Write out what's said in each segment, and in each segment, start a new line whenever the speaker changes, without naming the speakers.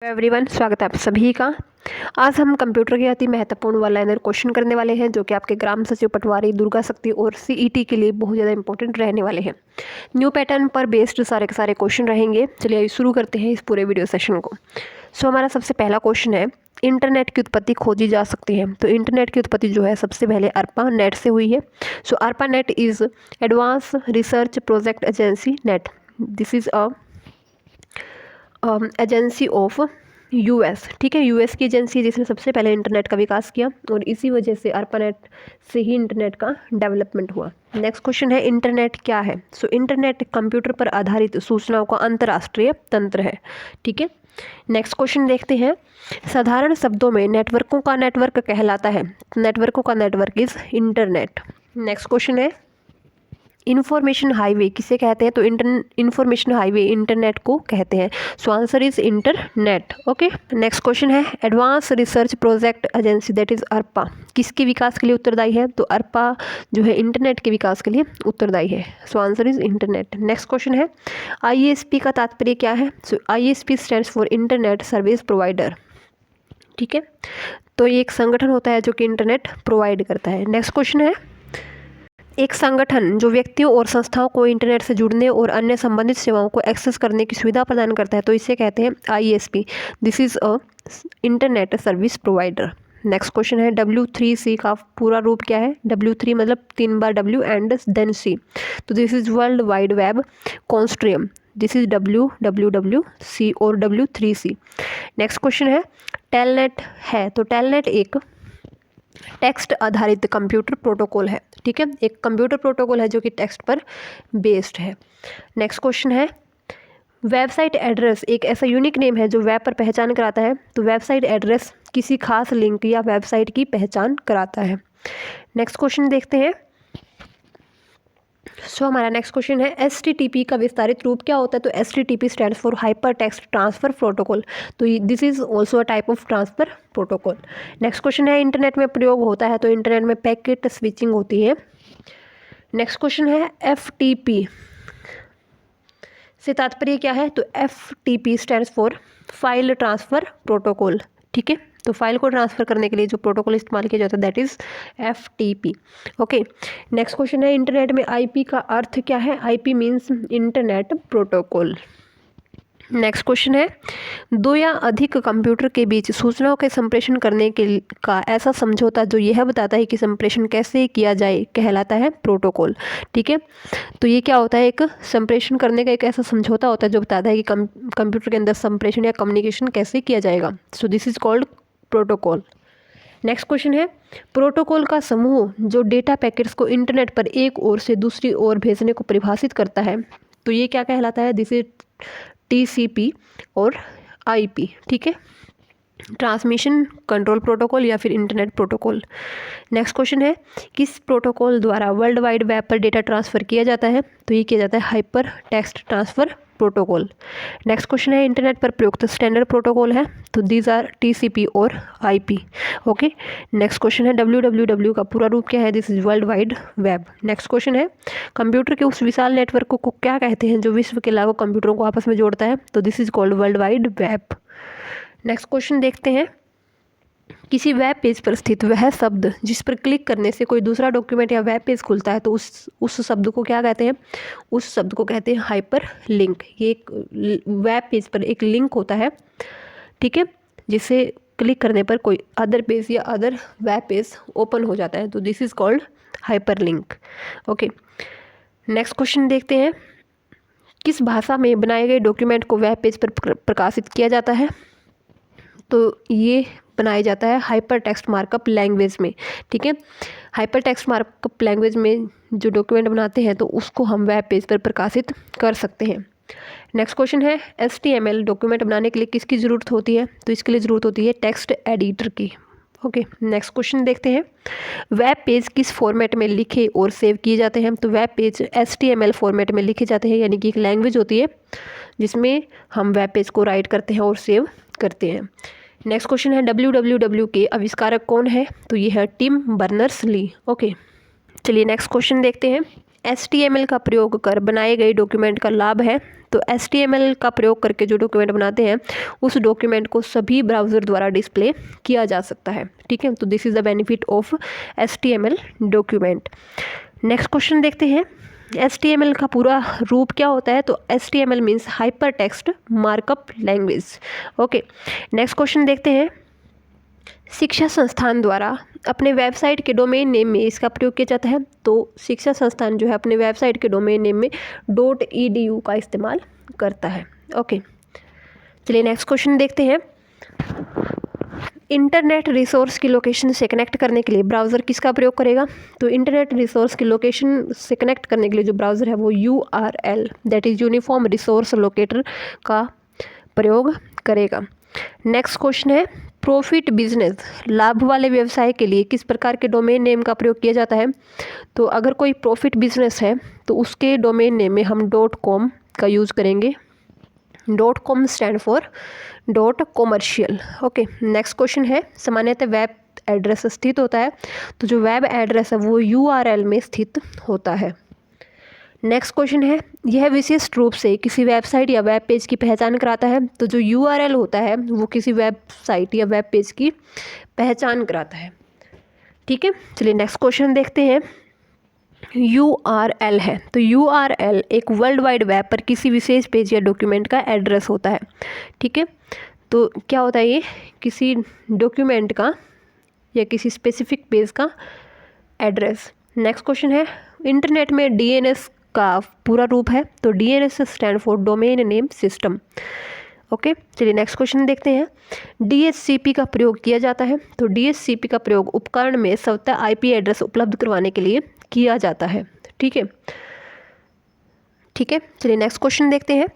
Everyone, स्वागत है आप सभी का। आज हम कंप्यूटर के अति महत्वपूर्ण वाला लाइनर क्वेश्चन करने वाले हैं जो कि आपके ग्राम सचिव, पटवारी, दुर्गा शक्ति और सीईटी के लिए बहुत ज़्यादा इंपॉर्टेंट रहने वाले हैं। न्यू पैटर्न पर बेस्ड सारे के सारे क्वेश्चन रहेंगे। चलिए अभी शुरू करते हैं इस पूरे वीडियो सेशन को। हमारा सबसे पहला क्वेश्चन है, इंटरनेट की उत्पत्ति खोजी जा सकती है। तो इंटरनेट की उत्पत्ति जो है सबसे पहले अर्पा नेट से हुई है। Arpa net is advance research project agency net. This is a agency of US. ठीक है, यूएस की एजेंसी जिसने सबसे पहले इंटरनेट का विकास किया और इसी वजह से अर्पानेट से ही इंटरनेट का डेवलपमेंट हुआ। नेक्स्ट क्वेश्चन है, इंटरनेट क्या है? इंटरनेट कंप्यूटर पर आधारित सूचनाओं का अंतर्राष्ट्रीय तंत्र है। ठीक है, नेक्स्ट क्वेश्चन देखते हैं। साधारण शब्दों में नेटवर्कों का नेटवर्क कहलाता है। नेटवर्कों का network is internet. Next question है, इन्फॉर्मेशन हाईवे किसे कहते हैं? तो इन्फॉर्मेशन हाईवे इंटरनेट को कहते हैं। Answer is internet. Okay, next question है, advance research project agency that is ARPA किसके विकास के लिए उत्तरदायी है? तो अर्पा जो है इंटरनेट के विकास के लिए उत्तरदायी है। Answer is internet. Next question है, आईएसपी का तात्पर्य क्या है? ISP stands for internet service provider. ठीक है, तो ये एक संगठन होता है जो कि इंटरनेट प्रोवाइड करता है। नेक्स्ट क्वेश्चन है, एक संगठन जो व्यक्तियों और संस्थाओं को इंटरनेट से जुड़ने और अन्य संबंधित सेवाओं को एक्सेस करने की सुविधा प्रदान करता है, तो इसे कहते हैं ISP. This is a internet service provider. Next question है, W3C का पूरा रूप क्या है? W3 मतलब 3 बार W एंड देन C, तो this is world wide web consortium. This is WWWC और W3C। नेक्स्ट क्वेश्चन है, टेलनेट है। तो टेलनेट एक टेक्स्ट आधारित कंप्यूटर प्रोटोकॉल है। ठीक है, एक कंप्यूटर प्रोटोकॉल है जो कि टेक्स्ट पर बेस्ड है। नेक्स्ट क्वेश्चन है, वेबसाइट एड्रेस एक ऐसा यूनिक नेम है जो वेब पर पहचान कराता है। तो वेबसाइट एड्रेस किसी खास लिंक या वेबसाइट की पहचान कराता है। नेक्स्ट क्वेश्चन देखते हैं। हमारा नेक्स्ट क्वेश्चन है, HTTP का विस्तारित रूप क्या होता है? तो HTTP stands for hyper text transfer protocol. तो this is also a type of transfer protocol. Next question है, इंटरनेट में प्रयोग होता है। तो इंटरनेट में पैकेट स्विचिंग होती है। नेक्स्ट क्वेश्चन है, FTP से तात्पर्य क्या है? तो FTP stands for file transfer protocol. ठीक है, तो फाइल को ट्रांसफ़र करने के लिए जो प्रोटोकॉल इस्तेमाल किया जाता है that is FTP। Okay, next question है, इंटरनेट में IP का अर्थ क्या है? IP means internet protocol. Next question है, दो या अधिक कंप्यूटर के बीच सूचनाओं के संप्रेषण करने के का ऐसा समझौता जो यह बताता है कि संप्रेषण कैसे किया जाए कहलाता है प्रोटोकॉल। ठीक है, तो ये क्या होता है? एक संप्रेषण करने का एक ऐसा समझौता होता है जो बताता है कि कंप्यूटर के अंदर संप्रेषण या कम्युनिकेशन कैसे किया जाएगा। This is called protocol. Next question है, प्रोटोकॉल का समूह जो डेटा पैकेट्स को इंटरनेट पर एक ओर से दूसरी ओर भेजने को परिभाषित करता है, तो ये क्या कहलाता है? दिस इज TCP और IP। ठीक है, ट्रांसमिशन कंट्रोल प्रोटोकॉल या फिर इंटरनेट प्रोटोकॉल। नेक्स्ट क्वेश्चन है, किस प्रोटोकॉल द्वारा वर्ल्ड वाइड वेब पर डेटा ट्रांसफ़र किया जाता है? तो ये किया जाता है hyper text transfer protocol. Next question है, इंटरनेट पर प्रयुक्त स्टैंडर्ड प्रोटोकॉल है। तो दीज आर TCP और IP। ओके, नेक्स्ट क्वेश्चन है, WWW का पूरा रूप क्या है? This is world wide web. Next question है, कंप्यूटर के उस विशाल नेटवर्क को क्या कहते हैं जो विश्व के लाखों कंप्यूटरों को आपस में जोड़ता है? तो this is called world wide web. Next question देखते हैं, किसी वेब पेज पर स्थित वह शब्द जिस पर क्लिक करने से कोई दूसरा डॉक्यूमेंट या वेब पेज खुलता है, तो उस शब्द को क्या कहते हैं? उस शब्द को कहते हैं हाइपर लिंक। ये एक वेब पेज पर एक लिंक होता है, ठीक है, जिसे क्लिक करने पर कोई अदर पेज या अदर वेब पेज ओपन हो जाता है, तो this is called hyper link. Okay, next question देखते हैं, किस भाषा में बनाए गए डॉक्यूमेंट को वेब पेज पर प्रकाशित किया जाता है? तो ये बनाया जाता है हाइपर टेक्स्ट मार्कअप लैंग्वेज में। ठीक है, हाइपर टेक्स्ट मार्कअप लैंग्वेज में जो डॉक्यूमेंट बनाते हैं तो उसको हम वेब पेज पर प्रकाशित कर सकते हैं। नेक्स्ट क्वेश्चन है, HTML डॉक्यूमेंट बनाने के लिए किसकी ज़रूरत होती है? तो इसके लिए ज़रूरत होती है टेक्स्ट एडिटर की। ओके, नेक्स्ट क्वेश्चन देखते हैं, वेब पेज किस फॉर्मेट में लिखे और सेव किए जाते हैं? तो वेब पेज HTML फॉर्मेट में लिखे जाते हैं, यानी कि एक लैंग्वेज होती है जिसमें हम वेब पेज को राइट करते हैं और सेव करते हैं। नेक्स्ट क्वेश्चन है, WWW के आविष्कारक कौन है? तो ये है टिम बर्नर्स ली। ओके, चलिए नेक्स्ट क्वेश्चन देखते हैं, HTML का प्रयोग कर बनाए गए डॉक्यूमेंट का लाभ है। तो HTML का प्रयोग करके जो डॉक्यूमेंट बनाते हैं उस डॉक्यूमेंट को सभी ब्राउज़र द्वारा डिस्प्ले किया जा सकता है। ठीक है, तो this is the benefit of HTML document. Next question देखते हैं, HTML का पूरा रूप क्या होता है? तो HTML means hyper text markup language. Okay, next question देखते हैं, शिक्षा संस्थान द्वारा अपने वेबसाइट के डोमेन नेम में इसका प्रयोग किया जाता है। तो शिक्षा संस्थान जो है अपने वेबसाइट के डोमेन नेम में .edu का इस्तेमाल करता है। ओके, चलिए नेक्स्ट क्वेश्चन देखते हैं, इंटरनेट रिसोर्स की लोकेशन से कनेक्ट करने के लिए ब्राउज़र किसका प्रयोग करेगा? तो इंटरनेट रिसोर्स की लोकेशन से कनेक्ट करने के लिए जो ब्राउज़र है वो URL that is uniform resource locator का प्रयोग करेगा। नेक्स्ट क्वेश्चन है, प्रॉफिट बिजनेस लाभ वाले व्यवसाय के लिए किस प्रकार के डोमेन नेम का प्रयोग किया जाता है? तो अगर कोई प्रॉफिट बिजनेस है तो उसके डोमेन नेम में हम .com का यूज़ करेंगे। .com stand for .commercial। Okay, next question है, सामान्यतः वेब एड्रेस स्थित होता है, तो जो वेब एड्रेस है वो URL में स्थित होता है। नेक्स्ट क्वेश्चन है, यह विशिष्ट रूप से किसी वेबसाइट या वेब पेज की पहचान कराता है। तो जो URL होता है वो किसी वेबसाइट या वेब पेज की पहचान कराता है। ठीक है, चलिए नेक्स्ट क्वेश्चन देखते हैं, URL है, तो URL एक वर्ल्ड वाइड वेब पर किसी विशेष पेज या डॉक्यूमेंट का एड्रेस होता है। ठीक है, तो क्या होता है, ये किसी डॉक्यूमेंट का या किसी स्पेसिफिक पेज का एड्रेस। नेक्स्ट क्वेश्चन है, इंटरनेट में DNS का पूरा रूप है, तो DNS stand for domain name system. Okay, चलिए नेक्स्ट क्वेश्चन देखते हैं, DHCP का प्रयोग किया जाता है। तो DHCP का प्रयोग उपकरण में स्वतः IP एड्रेस उपलब्ध करवाने के लिए किया जाता है। ठीक है, चलिए नेक्स्ट क्वेश्चन देखते हैं,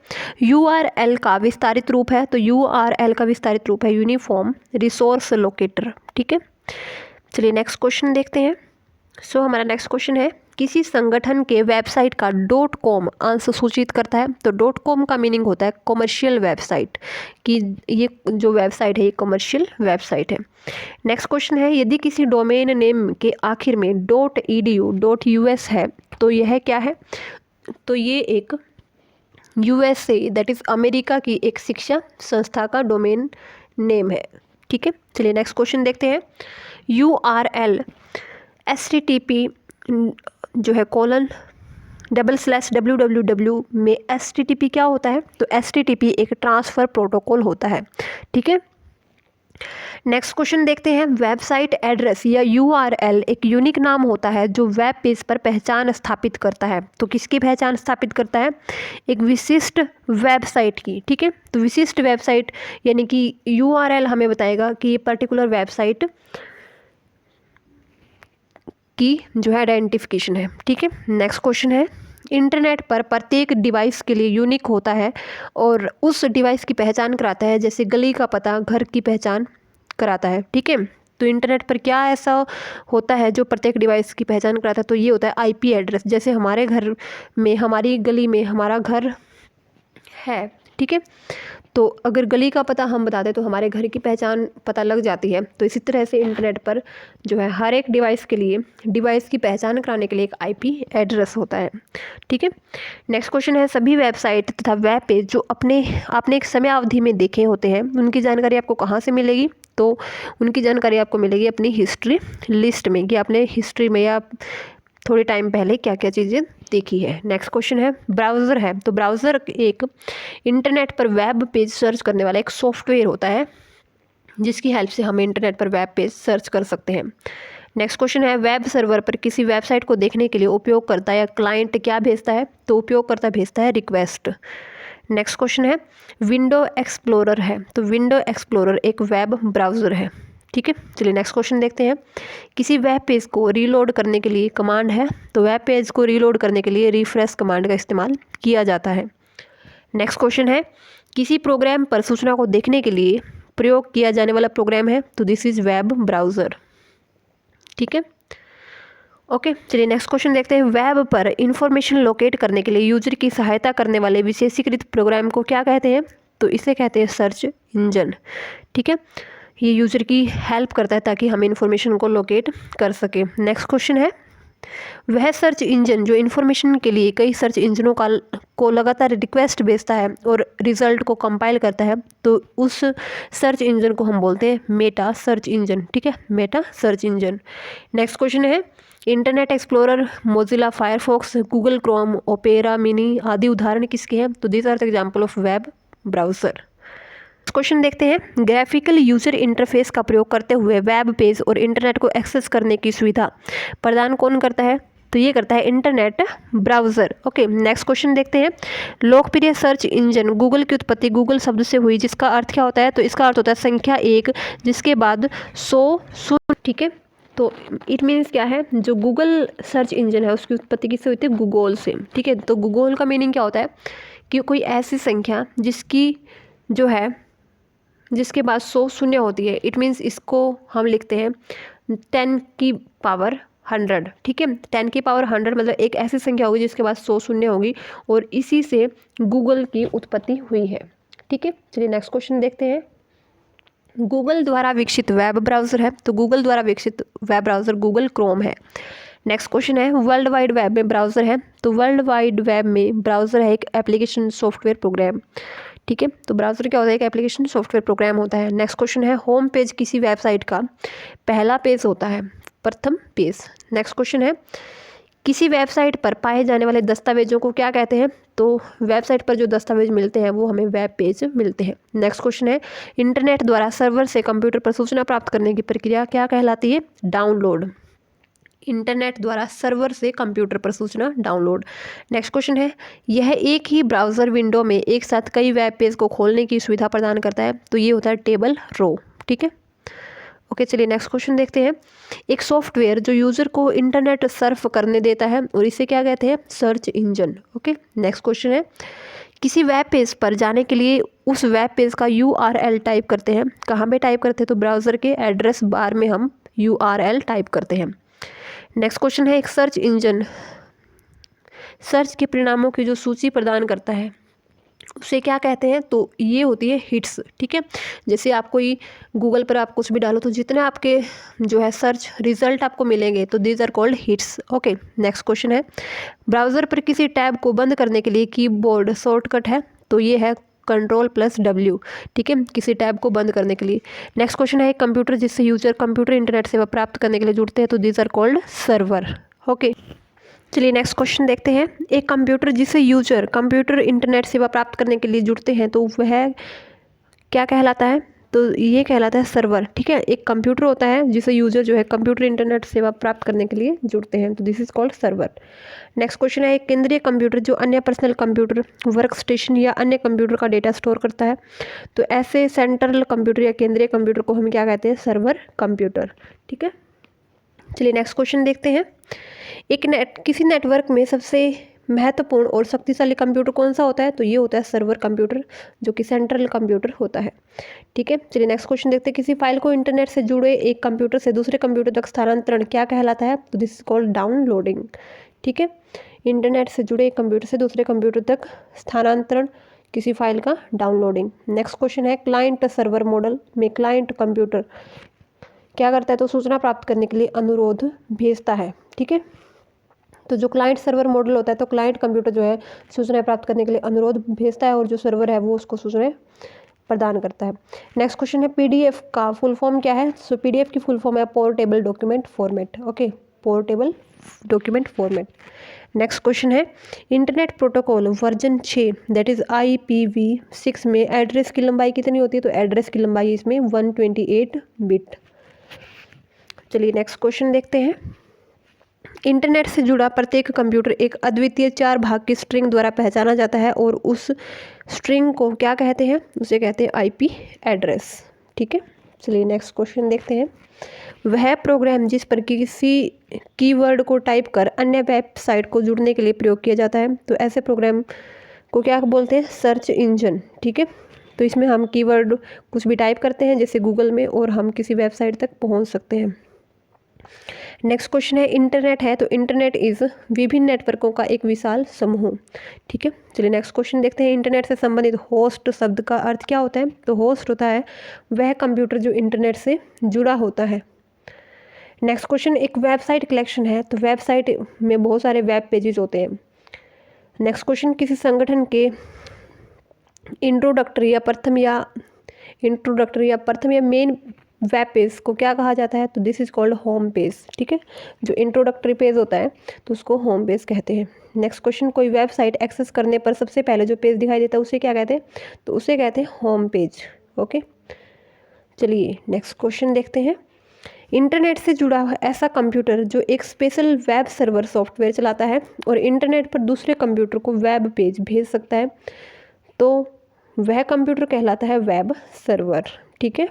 URL का विस्तारित रूप है। तो URL का विस्तारित रूप है यूनिफॉर्म रिसोर्स लोकेटर। ठीक है, चलिए नेक्स्ट क्वेश्चन देखते हैं। हमारा नेक्स्ट क्वेश्चन है, किसी संगठन के वेबसाइट का .com अंश सूचित करता है। तो .com का मीनिंग होता है कमर्शियल वेबसाइट, कि ये जो वेबसाइट है ये कमर्शियल वेबसाइट है। नेक्स्ट क्वेश्चन है, यदि किसी डोमेन नेम के आखिर में .edu .us है तो यह क्या है? तो ये एक USA दैट इज़ अमेरिका की एक शिक्षा संस्था का डोमेन नेम है। ठीक है, चलिए नेक्स्ट क्वेश्चन देखते हैं, URL HTTP जो है :/www में HTTP क्या होता है? तो HTTP एक ट्रांसफ़र प्रोटोकॉल होता है। ठीक है, नेक्स्ट क्वेश्चन देखते हैं, वेबसाइट एड्रेस या URL एक यूनिक नाम होता है जो वेब पेज पर पहचान स्थापित करता है। तो किसकी पहचान स्थापित करता है? एक विशिष्ट वेबसाइट की। ठीक है, तो विशिष्ट वेबसाइट यानी कि URL हमें बताएगा कि ये पर्टिकुलर वेबसाइट की जो है आइडेंटिफिकेशन है। ठीक है, नेक्स्ट क्वेश्चन है, इंटरनेट पर प्रत्येक डिवाइस के लिए यूनिक होता है और उस डिवाइस की पहचान कराता है, जैसे गली का पता घर की पहचान कराता है। ठीक है, तो इंटरनेट पर क्या ऐसा होता है जो प्रत्येक डिवाइस की पहचान कराता है? तो ये होता है IP एड्रेस। जैसे हमारे घर में, हमारी गली में हमारा घर है। ठीक है, तो अगर गली का पता हम बता दें तो हमारे घर की पहचान पता लग जाती है। तो इसी तरह से इंटरनेट पर जो है हर एक डिवाइस के लिए, डिवाइस की पहचान कराने के लिए एक IP एड्रेस होता है। ठीक है, नेक्स्ट क्वेश्चन है, सभी वेबसाइट तथा वेब पेज जो आपने एक समय अवधि में देखे होते हैं उनकी जानकारी आपको कहाँ से मिलेगी? तो उनकी जानकारी आपको मिलेगी अपनी हिस्ट्री लिस्ट में, कि आपने हिस्ट्री में या थोड़े टाइम पहले क्या क्या चीज़ें देखी है। नेक्स्ट क्वेश्चन है, ब्राउज़र है। तो ब्राउज़र एक इंटरनेट पर वेब पेज सर्च करने वाला एक सॉफ्टवेयर होता है जिसकी हेल्प से हम इंटरनेट पर वेब पेज सर्च कर सकते हैं। नेक्स्ट क्वेश्चन है, वेब सर्वर पर किसी वेबसाइट को देखने के लिए उपयोगकर्ता या क्लाइंट क्या भेजता है? तो उपयोगकर्ता भेजता है रिक्वेस्ट। नेक्स्ट क्वेश्चन है, विंडो एक्सप्लोरर है। तो विंडो एक्सप्लोरर एक वेब ब्राउज़र है। ठीक है, चलिए नेक्स्ट क्वेश्चन देखते हैं, किसी वेब पेज को रीलोड करने के लिए कमांड है। तो वेब पेज को रीलोड करने के लिए रिफ्रेश कमांड का इस्तेमाल किया जाता है। नेक्स्ट क्वेश्चन है, किसी प्रोग्राम पर सूचना को देखने के लिए प्रयोग किया जाने वाला प्रोग्राम है। तो दिस इज़ वेब ब्राउज़र। ठीक है, ओके, चलिए नेक्स्ट क्वेश्चन देखते हैं, वेब पर इंफॉर्मेशन लोकेट करने के लिए यूजर की सहायता करने वाले विशेषीकृत प्रोग्राम को क्या कहते हैं? तो इसे कहते हैं सर्च इंजन। ठीक है, ये यूज़र की हेल्प करता है ताकि हम इंफॉर्मेशन को लोकेट कर सकें। नेक्स्ट क्वेश्चन है, वह सर्च इंजन जो इन्फॉर्मेशन के लिए कई सर्च इंजनों को लगातार रिक्वेस्ट भेजता है और रिजल्ट को कंपाइल करता है, तो उस सर्च इंजन को हम बोलते हैं मेटा सर्च इंजन। ठीक है, meta search engine. Next question है, internet explorer, Mozilla Firefox, Google Chrome, Opera mini आदि उदाहरण किसके हैं? तो these are the example of web browser. Question देखते हैं, ग्राफिकल यूजर इंटरफेस का प्रयोग करते हुए वेब पेज और इंटरनेट को एक्सेस करने की सुविधा प्रदान कौन करता है? तो ये करता है internet browser. Okay, next question देखते हैं, लोकप्रिय सर्च इंजन गूगल की उत्पत्ति गूगल शब्द से हुई, जिसका अर्थ क्या होता है? तो इसका अर्थ होता है संख्या 1 जिसके बाद 100 शून्य। ठीक है, तो इट मीन्स क्या है, जो गूगल सर्च इंजन है उसकी उत्पत्ति किससे हुई थी? गूगल से। ठीक है, तो गूगल का मीनिंग क्या होता है कि कोई ऐसी संख्या जिसकी जो है जिसके बाद 100 शून्य होती है। इट मीन्स इसको हम लिखते हैं 10 की पावर 100। ठीक है, 10 की पावर 100 मतलब एक ऐसी संख्या होगी जिसके बाद 100 शून्य होगी, और इसी से गूगल की उत्पत्ति हुई है। ठीक है, चलिए नेक्स्ट क्वेश्चन देखते हैं, गूगल द्वारा विकसित वेब ब्राउज़र है, तो गूगल द्वारा विकसित वेब ब्राउज़र गूगल क्रोम है। नेक्स्ट क्वेश्चन है, वर्ल्ड वाइड वेब में ब्राउज़र है, तो वर्ल्ड वाइड वेब में ब्राउज़र है एक एप्लीकेशन सॉफ्टवेयर प्रोग्राम। ठीक है, तो ब्राउज़र क्या होता है? एक एप्लीकेशन सॉफ्टवेयर प्रोग्राम होता है। नेक्स्ट क्वेश्चन है, होम पेज किसी वेबसाइट का पहला पेज होता है, प्रथम पेज। नेक्स्ट क्वेश्चन है, किसी वेबसाइट पर पाए जाने वाले दस्तावेजों को क्या कहते हैं? तो वेबसाइट पर जो दस्तावेज मिलते हैं वो हमें वेब पेज मिलते हैं। नेक्स्ट क्वेश्चन है, इंटरनेट द्वारा सर्वर से कंप्यूटर पर सूचना प्राप्त करने की प्रक्रिया क्या कहलाती है? डाउनलोड। इंटरनेट द्वारा सर्वर से कंप्यूटर पर सूचना डाउनलोड। नेक्स्ट क्वेश्चन है, यह एक ही ब्राउज़र विंडो में एक साथ कई वेब पेज को खोलने की सुविधा प्रदान करता है, तो ये होता है टेबल रो। ठीक है, ओके, चलिए नेक्स्ट क्वेश्चन देखते हैं, एक सॉफ्टवेयर जो यूज़र को इंटरनेट सर्फ करने देता है और इसे क्या कहते हैं? Search engine. Okay, next question है, किसी वेब पेज पर जाने के लिए उस वेब पेज का URL टाइप करते हैं, कहाँ पे टाइप करते हैं? तो ब्राउज़र के एड्रेस बार में हम URL टाइप करते हैं। नेक्स्ट क्वेश्चन है, एक सर्च इंजन सर्च के परिणामों की जो सूची प्रदान करता है उसे क्या कहते हैं? तो ये होती है हिट्स। ठीक है, जैसे आप कोई गूगल पर आप कुछ भी डालो तो जितने आपके जो है सर्च रिजल्ट आपको मिलेंगे, तो these are called hits. Okay, next question है, ब्राउज़र पर किसी टैब को बंद करने के लिए कीबोर्ड शॉर्टकट है, तो ये है Ctrl+W। ठीक है, किसी टैब को बंद करने के लिए। नेक्स्ट क्वेश्चन है, एक कंप्यूटर जिससे यूजर कंप्यूटर इंटरनेट सेवा प्राप्त करने के लिए जुड़ते हैं, तो these are called server. Okay, चलिए नेक्स्ट क्वेश्चन देखते हैं, एक कंप्यूटर जिसे यूजर कंप्यूटर इंटरनेट सेवा प्राप्त करने के लिए जुड़ते हैं, तो वह क्या कहलाता है? तो ये कहलाता है सर्वर। ठीक है, एक कंप्यूटर होता है जिसे यूजर जो है कंप्यूटर इंटरनेट सेवा प्राप्त करने के लिए जुड़ते हैं, तो this is called server. Next question है, एक केंद्रीय कंप्यूटर जो अन्य पर्सनल कंप्यूटर, वर्क स्टेशन या अन्य कंप्यूटर का डेटा स्टोर करता है, तो ऐसे सेंट्रल कंप्यूटर या केंद्रीय कंप्यूटर को हम क्या कहते हैं? Server computer. ठीक है, चलिए नेक्स्ट क्वेश्चन देखते हैं, किसी नेटवर्क में सबसे महत्वपूर्ण और शक्तिशाली कंप्यूटर कौन सा होता है? तो ये होता है सर्वर कंप्यूटर, जो कि सेंट्रल कंप्यूटर होता है। ठीक है, चलिए नेक्स्ट क्वेश्चन देखते हैं, किसी फाइल को इंटरनेट से जुड़े एक कंप्यूटर से दूसरे कंप्यूटर तक स्थानांतरण क्या कहलाता है? तो दिस इज कॉल्ड डाउनलोडिंग। ठीक है, इंटरनेट से जुड़े एक कंप्यूटर से दूसरे कंप्यूटर तक स्थानांतरण किसी फाइल का डाउनलोडिंग। नेक्स्ट क्वेश्चन है, क्लाइंट सर्वर मॉडल में क्लाइंट कंप्यूटर क्या करता है? तो सूचना प्राप्त करने के लिए अनुरोध भेजता है। ठीक है, तो जो क्लाइंट सर्वर मॉडल होता है, तो क्लाइंट कंप्यूटर जो है सूचनाएं प्राप्त करने के लिए अनुरोध भेजता है और जो सर्वर है वो उसको सूचनाएं प्रदान करता है। नेक्स्ट क्वेश्चन है, PDF का फुल फॉर्म क्या है? सो PDF की फुल फॉर्म है portable document format. Okay, portable document format. Next question है, internet protocol version 6 that is IPv6 में एड्रेस की लंबाई कितनी होती है? तो एड्रेस की लंबाई इसमें 128 बिट। चलिए नेक्स्ट क्वेश्चन देखते हैं, इंटरनेट से जुड़ा प्रत्येक कंप्यूटर एक अद्वितीय 4 भाग की स्ट्रिंग द्वारा पहचाना जाता है और उस स्ट्रिंग को क्या कहते हैं? उसे कहते हैं IP एड्रेस। ठीक है, चलिए नेक्स्ट क्वेश्चन देखते हैं, वह प्रोग्राम जिस पर किसी कीवर्ड को टाइप कर अन्य वेबसाइट को जुड़ने के लिए प्रयोग किया जाता है, तो ऐसे प्रोग्राम को क्या बोलते हैं? Search engine. ठीक है, तो इसमें हम कीवर्ड कुछ भी टाइप करते हैं जैसे गूगल में, और हम किसी वेबसाइट तक पहुंच सकते हैं। नेक्स्ट क्वेश्चन है, इंटरनेट है, तो इंटरनेट इज़ विभिन्न नेटवर्कों का एक विशाल समूह। ठीक है, चलिए नेक्स्ट क्वेश्चन देखते हैं, इंटरनेट से संबंधित होस्ट शब्द का अर्थ क्या होता है? तो होस्ट होता है वह कंप्यूटर जो इंटरनेट से जुड़ा होता है। नेक्स्ट क्वेश्चन, एक वेबसाइट कलेक्शन है, तो वेबसाइट में बहुत सारे वेब पेजेस होते हैं। नेक्स्ट क्वेश्चन, किसी संगठन के इंट्रोडक्टरी या प्रथम या मेन वेब पेज को क्या कहा जाता है? तो this is called home page. ठीक है, जो इंट्रोडक्टरी पेज होता है तो उसको होम पेज कहते हैं। नेक्स्ट क्वेश्चन, कोई वेबसाइट एक्सेस करने पर सबसे पहले जो पेज दिखाई देता है उसे क्या कहते हैं? तो उसे कहते हैं होम पेज। ओके, चलिए नेक्स्ट क्वेश्चन देखते हैं। इंटरनेट से जुड़ा हुआ ऐसा कंप्यूटर जो एक स्पेशल वेब सर्वर सॉफ्टवेयर चलाता है और इंटरनेट पर दूसरे कंप्यूटर को वेब पेज भेज सकता है, तो वह कंप्यूटर कहलाता है वेब सर्वर। ठीक है,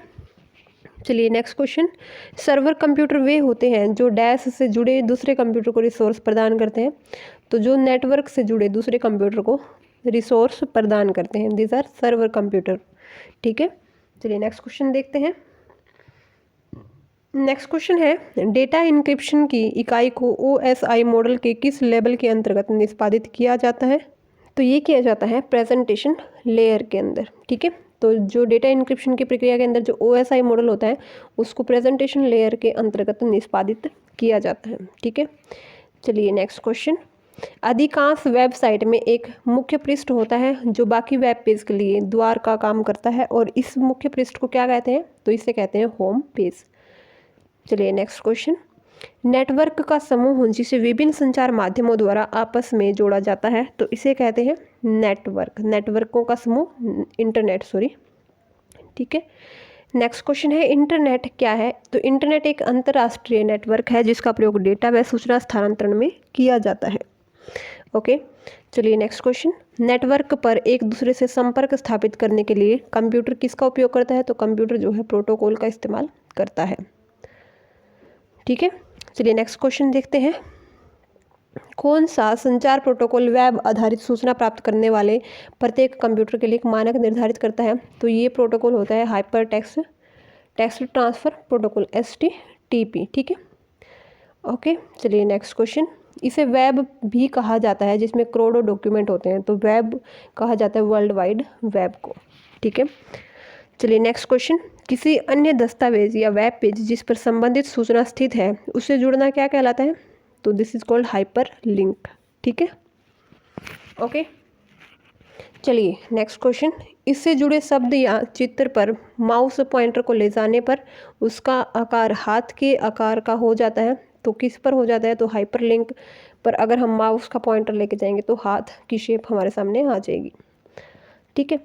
चलिए नेक्स्ट क्वेश्चन, सर्वर कंप्यूटर वे होते हैं जो डैश से जुड़े दूसरे कंप्यूटर को रिसोर्स प्रदान करते हैं, तो जो नेटवर्क से जुड़े दूसरे कंप्यूटर को रिसोर्स प्रदान करते हैं, दीज आर सर्वर कंप्यूटर। ठीक है, चलिए नेक्स्ट क्वेश्चन देखते हैं। नेक्स्ट क्वेश्चन है, डेटा इंक्रिप्शन की इकाई को OSI मॉडल के किस लेवल के अंतर्गत निष्पादित किया जाता है? तो ये किया जाता है प्रेजेंटेशन लेयर के अंदर। ठीक है, तो जो डेटा इंक्रिप्शन की प्रक्रिया के अंदर जो OSI मॉडल होता है उसको प्रेजेंटेशन लेयर के अंतर्गत निष्पादित किया जाता है। ठीक है, चलिए नेक्स्ट क्वेश्चन, अधिकांश वेबसाइट में एक मुख्य पृष्ठ होता है जो बाकी वेब पेज के लिए द्वार का काम करता है, और इस मुख्य पृष्ठ को क्या कहते हैं? तो इसे कहते हैं होम पेज। चलिए नेक्स्ट क्वेश्चन, नेटवर्क का समूह जिसे विभिन्न संचार माध्यमों द्वारा आपस में जोड़ा जाता है, तो इसे कहते हैं नेटवर्क। नेटवर्कों का समूह, इंटरनेट, सॉरी। ठीक है, नेक्स्ट क्वेश्चन है, इंटरनेट क्या है? तो इंटरनेट एक अंतर्राष्ट्रीय नेटवर्क है जिसका प्रयोग डेटा व सूचना स्थानांतरण में किया जाता है। ओके, चलिए नेक्स्ट क्वेश्चन, नेटवर्क पर एक दूसरे से संपर्क स्थापित करने के लिए कंप्यूटर किसका उपयोग करता है? तो कंप्यूटर जो है प्रोटोकॉल का इस्तेमाल करता है। ठीक है, चलिए नेक्स्ट क्वेश्चन देखते हैं। कौन सा संचार प्रोटोकॉल वेब आधारित सूचना प्राप्त करने वाले प्रत्येक कंप्यूटर के लिए एक मानक निर्धारित करता है? तो ये प्रोटोकॉल होता है hyper text transfer protocol, HTTP। ठीक है, ओके, चलिए नेक्स्ट क्वेश्चन, इसे वेब भी कहा जाता है जिसमें करोड़ों डॉक्यूमेंट होते हैं, तो वेब कहा जाता है वर्ल्ड वाइड वेब को। ठीक है, चलिए नेक्स्ट क्वेश्चन, किसी अन्य दस्तावेज या वेब पेज जिस पर संबंधित सूचना स्थित है उससे जुड़ना क्या कहलाता है? तो this is called hyper link. ठीक है, ओके, चलिए नेक्स्ट क्वेश्चन, इससे जुड़े शब्द या चित्र पर माउस पॉइंटर को ले जाने पर उसका आकार हाथ के आकार का हो जाता है, तो किस पर हो जाता है? तो हाइपर लिंक पर अगर हम माउस का पॉइंटर लेके जाएंगे तो हाथ की शेप हमारे सामने आ जाएगी। ठीक है,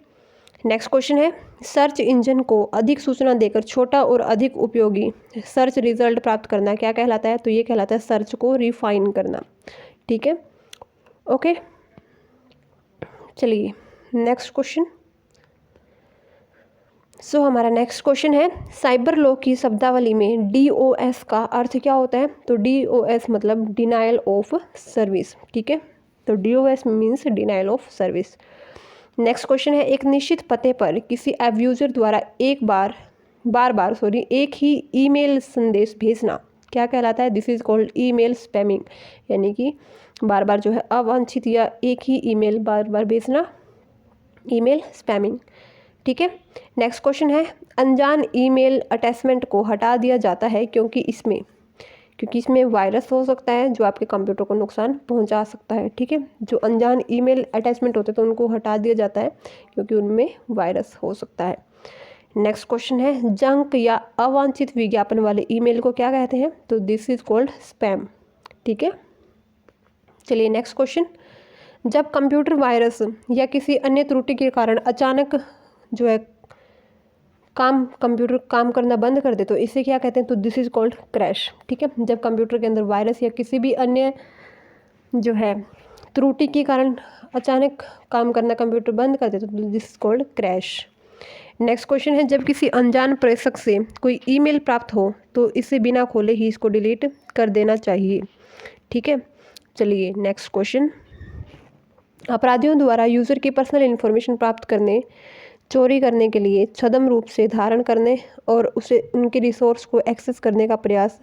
नेक्स्ट क्वेश्चन है, सर्च इंजन को अधिक सूचना देकर छोटा और अधिक उपयोगी सर्च रिजल्ट प्राप्त करना क्या कहलाता है? तो ये कहलाता है सर्च को रिफाइन करना। ठीक है, ओके, चलिए नेक्स्ट क्वेश्चन। हमारा नेक्स्ट क्वेश्चन है, साइबर लॉ की शब्दावली में DOS का अर्थ क्या होता है? तो DOS मतलब डिनायल ऑफ सर्विस। ठीक है, तो DOS means denial of service. Next question है, एक निश्चित पते पर किसी एब यूज़र द्वारा बार बार एक ही ईमेल संदेश भेजना क्या कहलाता है? This is called email spamming, यानी कि बार बार जो है अवांछित या एक ही ईमेल बार बार भेजना, ईमेल स्पैमिंग। ठीक है, नेक्स्ट क्वेश्चन है, अनजान ईमेल अटैचमेंट को हटा दिया जाता है क्योंकि इसमें वायरस हो सकता है जो आपके कंप्यूटर को नुकसान पहुंचा सकता है। ठीक है, जो अनजान ईमेल अटैचमेंट होते हैं तो उनको हटा दिया जाता है क्योंकि उनमें वायरस हो सकता है। नेक्स्ट क्वेश्चन है, जंक या अवांछित विज्ञापन वाले ईमेल को क्या कहते हैं? तो दिस इज कॉल्ड स्पैम। ठीक है, चलिए नेक्स्ट क्वेश्चन, जब कंप्यूटर वायरस या किसी अन्य त्रुटि के कारण अचानक जो है कंप्यूटर काम करना बंद कर दे तो इसे क्या कहते हैं? तो दिस इज कॉल्ड क्रैश। ठीक है, जब कंप्यूटर के अंदर वायरस या किसी भी अन्य जो है त्रुटि के कारण अचानक काम करना कंप्यूटर बंद कर दे तो this is called crash. Next question है, जब किसी अनजान प्रेषक से कोई ईमेल प्राप्त हो तो इसे बिना खोले ही इसको डिलीट कर देना चाहिए। ठीक है, चलिए नेक्स्ट क्वेश्चन, अपराधियों द्वारा यूज़र की पर्सनल इन्फॉर्मेशन प्राप्त करने, चोरी करने के लिए छद्म रूप से धारण करने और उसे उनके रिसोर्स को एक्सेस करने का प्रयास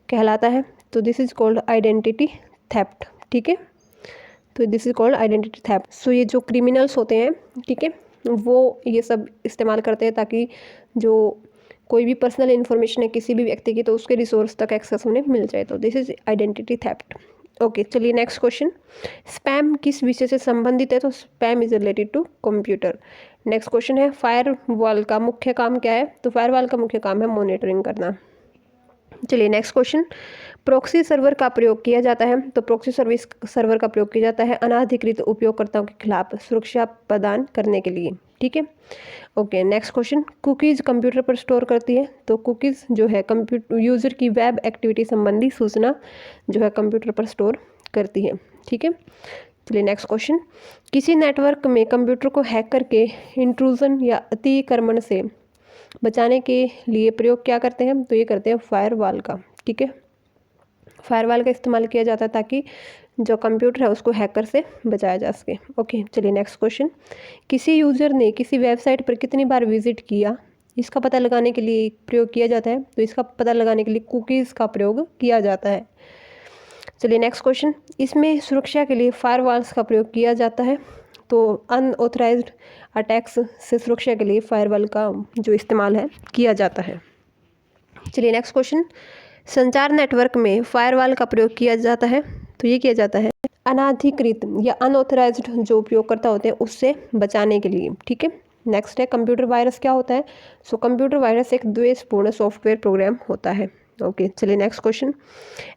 कहलाता है, तो this is called identity theft. ठीक है, तो this is called identity theft. So ये जो क्रिमिनल्स होते हैं, ठीक है, वो ये सब इस्तेमाल करते हैं ताकि जो कोई भी पर्सनल इन्फॉर्मेशन है किसी भी व्यक्ति की तो उसके रिसोर्स तक एक्सेस उन्हें मिल जाए, तो this is identity theft. Okay, चलिए नेक्स्ट क्वेश्चन, स्पैम किस विषय से संबंधित है? तो spam is related to computer. Next question है, फायरवॉल का मुख्य काम क्या है? तो फायरवॉल का मुख्य काम है मॉनिटरिंग करना। चलिए नेक्स्ट क्वेश्चन, प्रॉक्सी सर्वर का प्रयोग किया जाता है? तो प्रॉक्सी सर्विस सर्वर का प्रयोग किया जाता है अनाधिकृत उपयोगकर्ताओं के खिलाफ सुरक्षा प्रदान करने के लिए, ठीक है। Okay, next question, cookies computer पर स्टोर करती है? तो कुकीज़ जो है कंप्यूटर यूज़र की वेब एक्टिविटी संबंधी सूचना जो है कंप्यूटर पर स्टोर करती है, ठीक है। चलिए नेक्स्ट क्वेश्चन, किसी नेटवर्क में कंप्यूटर को हैक करके इंट्रूजन या अतिक्रमण से बचाने के लिए प्रयोग क्या करते हैं? तो ये करते हैं फायरवॉल का, ठीक है। फायरवॉल का इस्तेमाल किया जाता है ताकि जो कंप्यूटर है उसको हैकर से बचाया जा सके। ओके, चलिए नेक्स्ट क्वेश्चन, किसी यूज़र ने किसी वेबसाइट पर कितनी बार विजिट किया, इसका पता लगाने के लिए प्रयोग किया जाता है? तो इसका पता लगाने के लिए कुकीज़ का प्रयोग किया जाता है। चलिए नेक्स्ट क्वेश्चन, इसमें सुरक्षा के लिए फायरवॉल्स का प्रयोग किया जाता है? तो अनऑथराइज्ड अटैक्स से सुरक्षा के लिए फायरवॉल का जो इस्तेमाल है किया जाता है। चलिए नेक्स्ट क्वेश्चन, संचार नेटवर्क में फायरवॉल का प्रयोग किया जाता है? तो ये किया जाता है अनाधिकृत या अनऑथराइज्ड जो उपयोगकर्ता होते हैं उससे बचाने के लिए, ठीक है। नेक्स्ट है, कंप्यूटर वायरस क्या होता है? सो कंप्यूटर वायरस एक द्वेषपूर्ण सॉफ्टवेयर प्रोग्राम होता है। ओके, चलिए नेक्स्ट क्वेश्चन,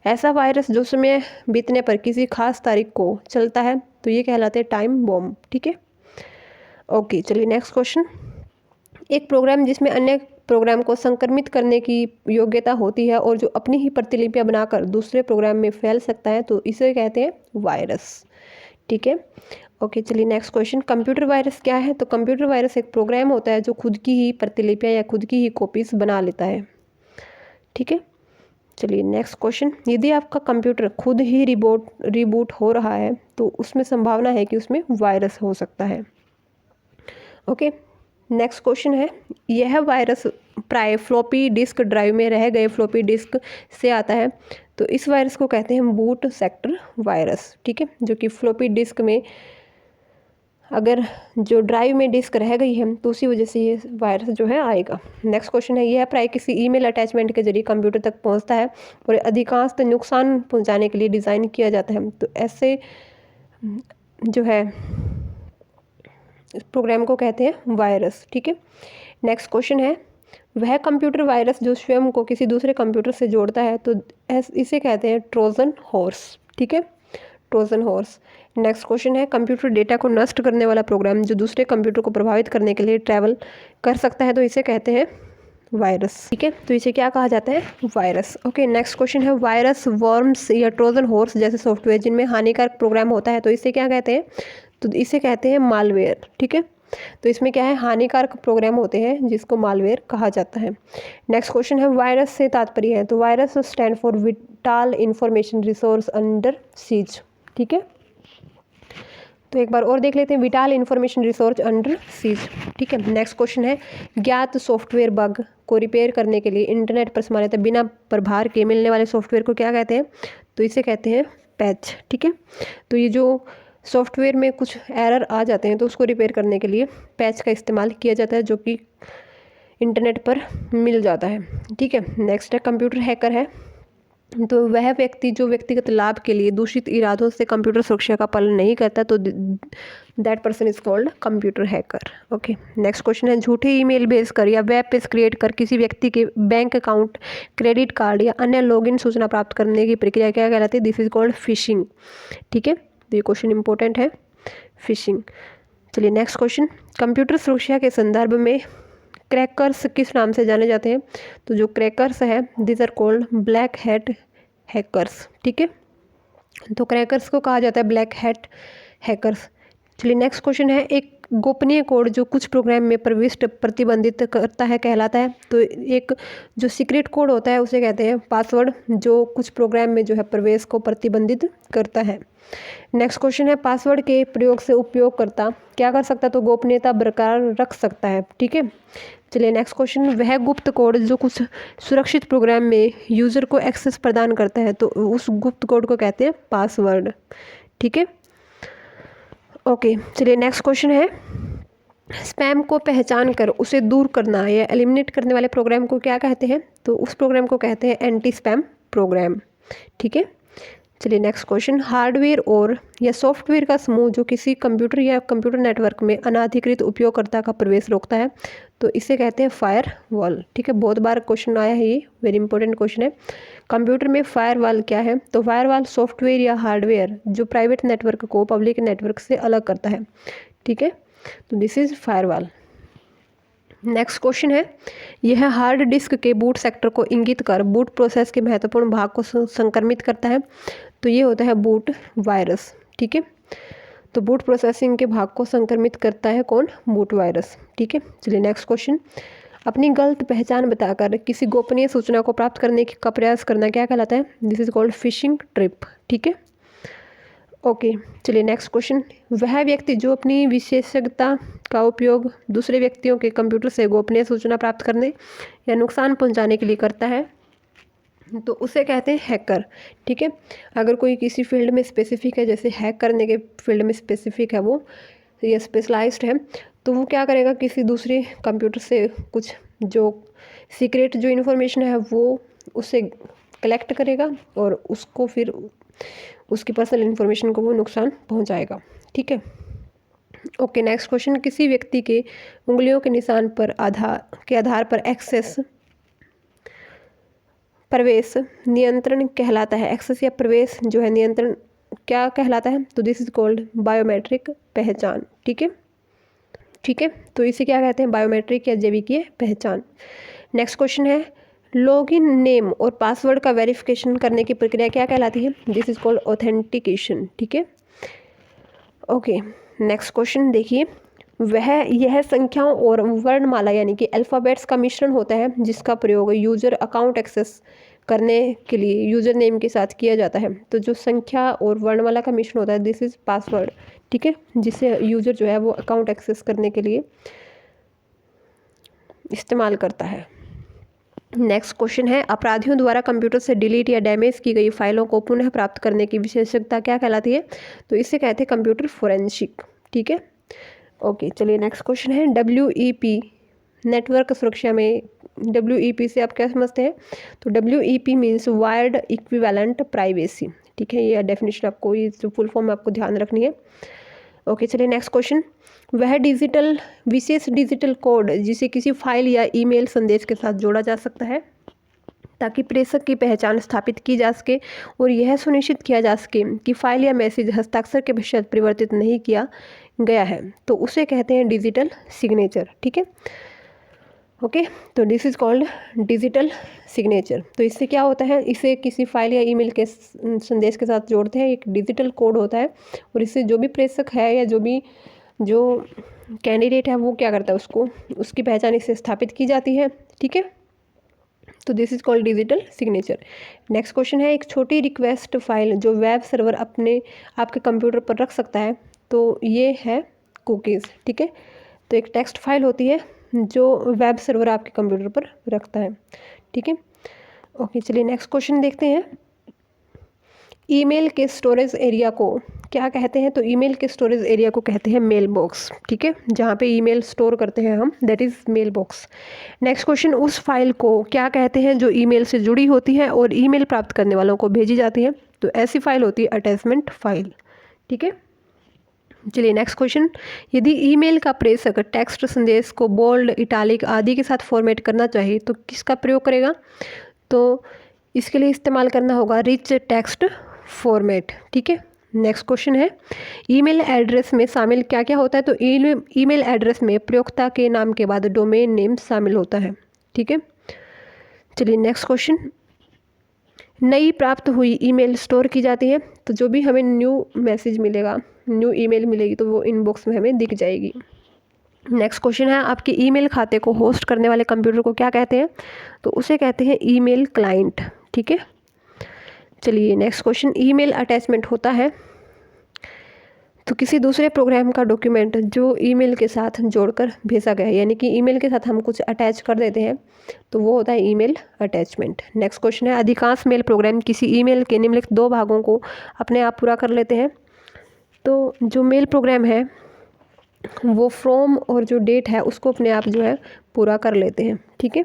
ऐसा वायरस जो समय बीतने पर किसी खास तारीख को चलता है तो ये कहलाते हैं टाइम बॉम्ब, ठीक है। ओके, चलिए नेक्स्ट क्वेश्चन, एक प्रोग्राम जिसमें अन्य प्रोग्राम को संक्रमित करने की योग्यता होती है और जो अपनी ही प्रतिलिपियां बनाकर दूसरे प्रोग्राम में फैल सकता है तो इसे कहते हैं वायरस, ठीक है। ओके, चलिए नेक्स्ट क्वेश्चन, कंप्यूटर वायरस क्या है? तो कंप्यूटर वायरस एक प्रोग्राम होता है जो खुद की ही प्रतिलिपियां या खुद की ही कॉपीज बना लेता है, ठीक है। चलिए नेक्स्ट क्वेश्चन, यदि आपका कंप्यूटर खुद ही रिबूट हो रहा है तो उसमें संभावना है कि उसमें वायरस हो सकता है। ओके, नेक्स्ट क्वेश्चन है, यह वायरस प्राय फ्लॉपी डिस्क ड्राइव में रह गए फ्लॉपी डिस्क से आता है तो इस वायरस को कहते हैं बूट सेक्टर वायरस, ठीक है। जो कि फ्लॉपी डिस्क में अगर जो ड्राइव में डिस्क रह गई है तो उसी वजह से ये वायरस जो है आएगा। नेक्स्ट क्वेश्चन है, यह प्राय किसी ईमेल अटैचमेंट के जरिए कंप्यूटर तक पहुंचता है और अधिकांश नुकसान पहुंचाने के लिए डिज़ाइन किया जाता है तो ऐसे जो है इस प्रोग्राम को कहते हैं वायरस, ठीक है। नेक्स्ट क्वेश्चन है, वह कंप्यूटर वायरस जो स्वयं को किसी दूसरे कंप्यूटर से जोड़ता है तो इसे कहते हैं ट्रोजन हॉर्स, ठीक है, ट्रोजन हॉर्स। नेक्स्ट क्वेश्चन है, कंप्यूटर डेटा को नष्ट करने वाला प्रोग्राम जो दूसरे कंप्यूटर को प्रभावित करने के लिए ट्रैवल कर सकता है तो इसे कहते हैं वायरस, ठीक है। तो इसे क्या कहा जाता है? वायरस। ओके, नेक्स्ट क्वेश्चन है, वायरस, वर्म्स या ट्रोजन हॉर्स जैसे सॉफ्टवेयर जिनमें हानिकारक प्रोग्राम होता है तो इसे क्या कहते हैं? तो इसे कहते हैं मालवेयर, ठीक है। तो इसमें क्या है, हानिकारक प्रोग्राम होते हैं जिसको मालवेयर कहा जाता है। नेक्स्ट क्वेश्चन है, वायरस से तात्पर्य है? तो virus stand for vital information resource under seize, ठीक है। तो एक बार और देख लेते हैं, vital information resource under seize, ठीक है। नेक्स्ट क्वेश्चन है, ज्ञात सॉफ्टवेयर बग को रिपेयर करने के लिए इंटरनेट पर सामान्यतः बिना प्रभार के मिलने वाले सॉफ्टवेयर को क्या कहते हैं? तो इसे कहते हैं पैच, ठीक है। तो ये जो सॉफ्टवेयर में कुछ एरर आ जाते हैं तो उसको रिपेयर करने के लिए पैच का इस्तेमाल किया जाता है जो कि इंटरनेट पर मिल जाता है, ठीक है। नेक्स्ट है, कंप्यूटर हैकर है तो वह व्यक्ति जो व्यक्तिगत लाभ के लिए दूषित इरादों से कंप्यूटर सुरक्षा का पालन नहीं करता तो that person is called computer hacker. Okay, next question है, झूठे ईमेल भेजकर या वेब पेज क्रिएट कर किसी व्यक्ति के बैंक अकाउंट, क्रेडिट कार्ड या अन्य लॉगिन सूचना प्राप्त करने की प्रक्रिया क्या कहलाती है? दिस इज कॉल्ड फिशिंग, ठीक है। तो ये क्वेश्चन इंपॉर्टेंट है, फिशिंग। चलिए नेक्स्ट क्वेश्चन, कंप्यूटर सुरक्षा के संदर्भ में क्रैकर्स किस नाम से जाने जाते हैं? तो जो क्रैकर्स है this are called black hat hackers, ठीक है। तो क्रैकर्स को कहा जाता है ब्लैक हैट हैकर्स। चलिए नेक्स्ट क्वेश्चन है, एक गोपनीय कोड जो कुछ प्रोग्राम में प्रविष्ट प्रतिबंधित करता है कहलाता है? तो एक जो सीक्रेट कोड होता है उसे कहते हैं पासवर्ड जो कुछ प्रोग्राम में जो है प्रवेश को प्रतिबंधित करता है। नेक्स्ट क्वेश्चन है, पासवर्ड के प्रयोग से उपयोगकर्ता क्या कर सकता है? तो गोपनीयता बरकरार रख सकता है, ठीक है। चलिए नेक्स्ट क्वेश्चन, वह गुप्त कोड जो कुछ सुरक्षित प्रोग्राम में यूज़र को एक्सेस प्रदान करता है तो उस गुप्त कोड को कहते हैं पासवर्ड, ठीक है। ओके, चलिए नेक्स्ट क्वेश्चन है, स्पैम को पहचान कर उसे दूर करना या एलिमिनेट करने वाले प्रोग्राम को क्या कहते हैं? तो उस प्रोग्राम को कहते हैं एंटी स्पैम प्रोग्राम। ठीक है, चलिए नेक्स्ट क्वेश्चन। हार्डवेयर और या सॉफ्टवेयर का समूह जो किसी कंप्यूटर या कंप्यूटर नेटवर्क में अनाधिकृत उपयोगकर्ता का प्रवेश रोकता है, तो इसे कहते हैं फायरवॉल। ठीक है, बहुत बार क्वेश्चन आया है, ये वेरी इंपॉर्टेंट क्वेश्चन है। कंप्यूटर में फायरवॉल क्या है? तो फायरवॉल सॉफ्टवेयर या हार्डवेयर जो प्राइवेट नेटवर्क को पब्लिक नेटवर्क से अलग करता है। ठीक है, तो this is firewall. Next question है, यह हार्ड डिस्क के बूट सेक्टर को इंगित कर बूट प्रोसेस के महत्वपूर्ण भाग को संक्रमित करता है, तो ये होता है बूट वायरस। ठीक है, तो बूट प्रोसेसिंग के भाग को संक्रमित करता है कौन? Boot virus. ठीक है, चलिए नेक्स्ट क्वेश्चन। अपनी गलत पहचान बताकर किसी गोपनीय सूचना को प्राप्त करने का प्रयास करना क्या कहलाता है? This is called fishing trip. ठीक है, ओके, चलिए नेक्स्ट क्वेश्चन। वह व्यक्ति जो अपनी विशेषज्ञता का उपयोग दूसरे व्यक्तियों के कंप्यूटर से गोपनीय सूचना प्राप्त करने या नुकसान पहुंचाने के लिए करता है, तो उसे कहते हैं हैकर। ठीक है, अगर कोई किसी फील्ड में स्पेसिफिक है, जैसे हैक करने के फील्ड में स्पेसिफिक है वो या स्पेशलाइज्ड है, तो वो क्या करेगा, किसी दूसरे कंप्यूटर से कुछ जो सीक्रेट जो इन्फॉर्मेशन है वो उसे कलेक्ट करेगा और उसको फिर उसकी पर्सनल इन्फॉर्मेशन को वो नुकसान पहुंचाएगा। ठीक है, ओके, नेक्स्ट क्वेश्चन। किसी व्यक्ति के उंगलियों के निशान पर आधार पर प्रवेश नियंत्रण कहलाता है। एक्सेस या प्रवेश जो है नियंत्रण क्या कहलाता है? तो दिस इज कॉल्ड बायोमेट्रिक पहचान। ठीक है, ठीक है, तो इसे क्या कहते हैं? बायोमेट्रिक या जैविकीय पहचान। नेक्स्ट क्वेश्चन है, लॉगिन नेम और पासवर्ड का वेरिफिकेशन करने की प्रक्रिया क्या कहलाती है? This is called authentication. ठीक है, ओके, नेक्स्ट क्वेश्चन देखिए। यह संख्याओं और वर्णमाला यानी कि अल्फ़ाबेट्स का मिश्रण होता है जिसका प्रयोग यूजर अकाउंट एक्सेस करने के लिए यूजर नेम के साथ किया जाता है। तो जो संख्या और वर्णमाला का मिश्रण होता है दिस इज पासवर्ड। ठीक है, जिसे यूजर जो है वो अकाउंट एक्सेस करने के लिए इस्तेमाल करता है। नेक्स्ट क्वेश्चन है, अपराधियों द्वारा कंप्यूटर से डिलीट या डैमेज की गई फाइलों को पुनः प्राप्त करने की विशेषज्ञता क्या कहलाती है? तो इसे कहते हैं कंप्यूटर फोरेंसिक। ठीक है, ओके, चलिए नेक्स्ट क्वेश्चन है, WEP नेटवर्क सुरक्षा में WEP से आप क्या समझते हैं? तो WEP means wired equivalent privacy. ठीक है, ये डेफिनेशन आपको, ये जो फुल फॉर्म आपको ध्यान रखनी है। ओके, चलिए नेक्स्ट क्वेश्चन। वह विशेष डिजिटल कोड जिसे किसी फाइल या ईमेल संदेश के साथ जोड़ा जा सकता है ताकि प्रेषक की पहचान स्थापित की जा सके और यह सुनिश्चित किया जा सके कि फाइल या मैसेज हस्ताक्षर के पश्चात परिवर्तित नहीं किया गया है, तो उसे कहते हैं डिजिटल सिग्नेचर। ठीक है, ओके, तो this is called digital signature. तो इससे क्या होता है, इसे किसी फाइल या ईमेल के संदेश के साथ जोड़ते हैं, एक डिजिटल कोड होता है और इससे जो भी प्रेषक है या जो कैंडिडेट है वो क्या करता है, उसकी पहचान इससे स्थापित की जाती है। ठीक है, तो this is called digital signature. Next question है, एक छोटी रिक्वेस्ट फाइल जो वेब सर्वर आपके कंप्यूटर पर रख सकता है, तो ये है कुकीज़। ठीक है, तो एक टेक्स्ट फाइल होती है जो वेब सर्वर आपके कंप्यूटर पर रखता है। ठीक है, ओके, चलिए नेक्स्ट क्वेश्चन देखते हैं। ईमेल के स्टोरेज एरिया को क्या कहते हैं? तो ईमेल के स्टोरेज एरिया को कहते हैं मेल बॉक्स। ठीक है, जहाँ पे ईमेल स्टोर करते हैं हम, that is mail box. Next question, उस फाइल को क्या कहते हैं जो ईमेल से जुड़ी होती है और ईमेल प्राप्त करने वालों को भेजी जाती है? तो ऐसी फाइल होती है अटैचमेंट फाइल। ठीक है, चलिए नेक्स्ट क्वेश्चन। यदि ईमेल का प्रेषक टेक्स्ट संदेश को बोल्ड, इटालिक आदि के साथ फॉर्मेट करना चाहिए तो किसका प्रयोग करेगा? तो इसके लिए इस्तेमाल करना होगा रिच टेक्स्ट फॉर्मेट। ठीक है, नेक्स्ट क्वेश्चन है, ईमेल एड्रेस में शामिल क्या क्या होता है? तो ईमेल एड्रेस में प्रयोक्ता के नाम के बाद डोमेन नेम शामिल होता है। ठीक है, चलिए नेक्स्ट क्वेश्चन। नई प्राप्त ई ईमेल स्टोर की जाती है, तो जो भी हमें न्यू मैसेज मिलेगा, न्यू ईमेल मिलेगी, तो वो इनबॉक्स में हमें दिख जाएगी। नेक्स्ट क्वेश्चन है, आपके ईमेल खाते को होस्ट करने वाले कंप्यूटर को क्या कहते हैं? तो उसे कहते हैं ईमेल क्लाइंट। ठीक है, चलिए नेक्स्ट क्वेश्चन। ईमेल अटैचमेंट होता है तो किसी दूसरे प्रोग्राम का डॉक्यूमेंट जो ईमेल के साथ जोड़कर भेजा गया है, यानी कि ईमेल के साथ हम कुछ अटैच कर देते हैं, तो वो होता है ईमेल अटैचमेंट। नेक्स्ट क्वेश्चन है, अधिकांश मेल प्रोग्राम किसी ईमेल के निम्नलिखित 2 भागों को अपने आप पूरा कर लेते हैं। तो जो मेल प्रोग्राम है वो फ्रॉम और जो डेट है उसको अपने आप जो है पूरा कर लेते हैं। ठीक है,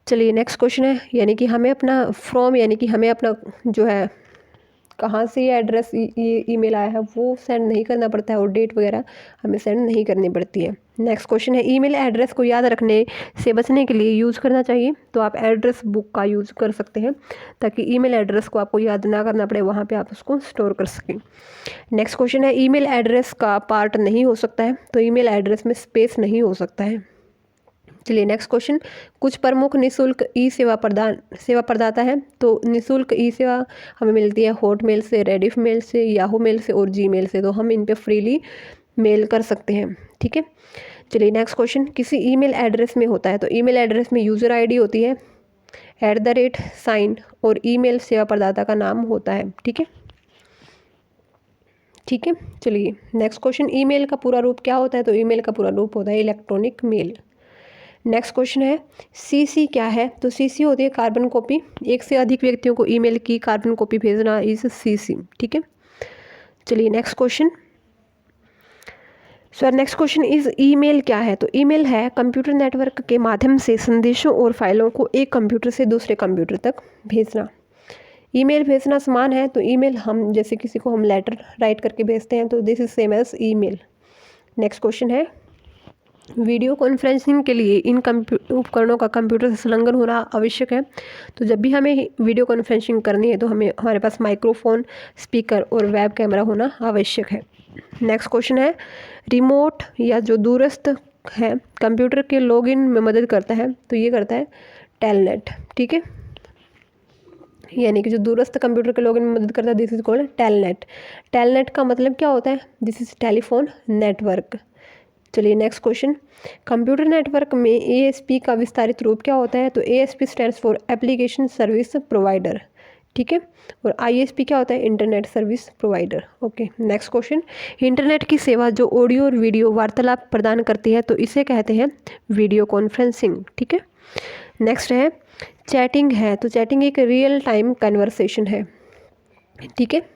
चलिए नेक्स्ट क्वेश्चन है, यानी कि हमें अपना फ्रॉम यानी कि हमें अपना जो है कहाँ से ये एड्रेस ये ईमेल आया है वो सेंड नहीं करना पड़ता है, और डेट वगैरह हमें सेंड नहीं करनी पड़ती है। नेक्स्ट क्वेश्चन है, ईमेल एड्रेस को याद रखने से बचने के लिए यूज़ करना चाहिए, तो आप एड्रेस बुक का यूज़ कर सकते हैं ताकि ईमेल एड्रेस को आपको याद ना करना पड़े, वहाँ पे आप उसको स्टोर कर सकें। नेक्स्ट क्वेश्चन है, ईमेल एड्रेस का पार्ट नहीं हो सकता है, तो ईमेल एड्रेस में स्पेस नहीं हो सकता है। चलिए नेक्स्ट क्वेश्चन, कुछ प्रमुख निःशुल्क ई सेवा प्रदाता है, तो निःशुल्क ई सेवा हमें मिलती है हॉटमेल से, रेडिफ मेल से, याहू मेल से और जीमेल से, तो हम इन पे फ्रीली मेल कर सकते हैं। ठीक है, चलिए नेक्स्ट क्वेश्चन, किसी ईमेल एड्रेस में होता है, तो ईमेल एड्रेस में यूज़र आईडी होती है, @ और ईमेल सेवा प्रदाता का नाम होता है। ठीक है, ठीक है, चलिए नेक्स्ट क्वेश्चन, ईमेल का पूरा रूप क्या होता है, तो ईमेल का पूरा रूप होता है इलेक्ट्रॉनिक मेल। नेक्स्ट क्वेश्चन है, सीसी क्या है, तो सीसी होती है कार्बन कॉपी, एक से अधिक व्यक्तियों को ईमेल की कार्बन कॉपी भेजना इज सीसी। ठीक है, चलिए next question, sir next question is email क्या है, तो ईमेल है कंप्यूटर नेटवर्क के माध्यम से संदेशों और फाइलों को एक कंप्यूटर से दूसरे कंप्यूटर तक भेजना। ईमेल भेजना समान है, तो ईमेल हम जैसे किसी को हम लेटर राइट करके भेजते हैं, तो this is same as email. Next question है, वीडियो कॉन्फ्रेंसिंग के लिए इन उपकरणों का कंप्यूटर से संलग्न होना आवश्यक है, तो जब भी हमें वीडियो कॉन्फ्रेंसिंग करनी है तो हमारे पास माइक्रोफोन, स्पीकर और वेब कैमरा होना आवश्यक है। नेक्स्ट क्वेश्चन है, रिमोट या जो दूरस्थ है कंप्यूटर के लॉगिन में मदद करता है, तो ये करता है टेलनेट। ठीक है, यानी कि जो दूरस्थ कंप्यूटर के लॉगिन में मदद करता है this is called telnet. Telnet का मतलब क्या होता है, दिस इज टेलीफोन नेटवर्क। चलिए नेक्स्ट क्वेश्चन, कंप्यूटर नेटवर्क में एएसपी का विस्तारित रूप क्या होता है, तो ASP stands for application service provider. ठीक है, और आईएसपी क्या होता है, internet service provider. Okay, next question, internet की सेवा जो ऑडियो और वीडियो वार्तालाप प्रदान करती है, तो इसे कहते हैं वीडियो कॉन्फ्रेंसिंग। ठीक है, नेक्स्ट है चैटिंग है, तो चैटिंग एक रियल टाइम कन्वर्सेशन है। ठीक है,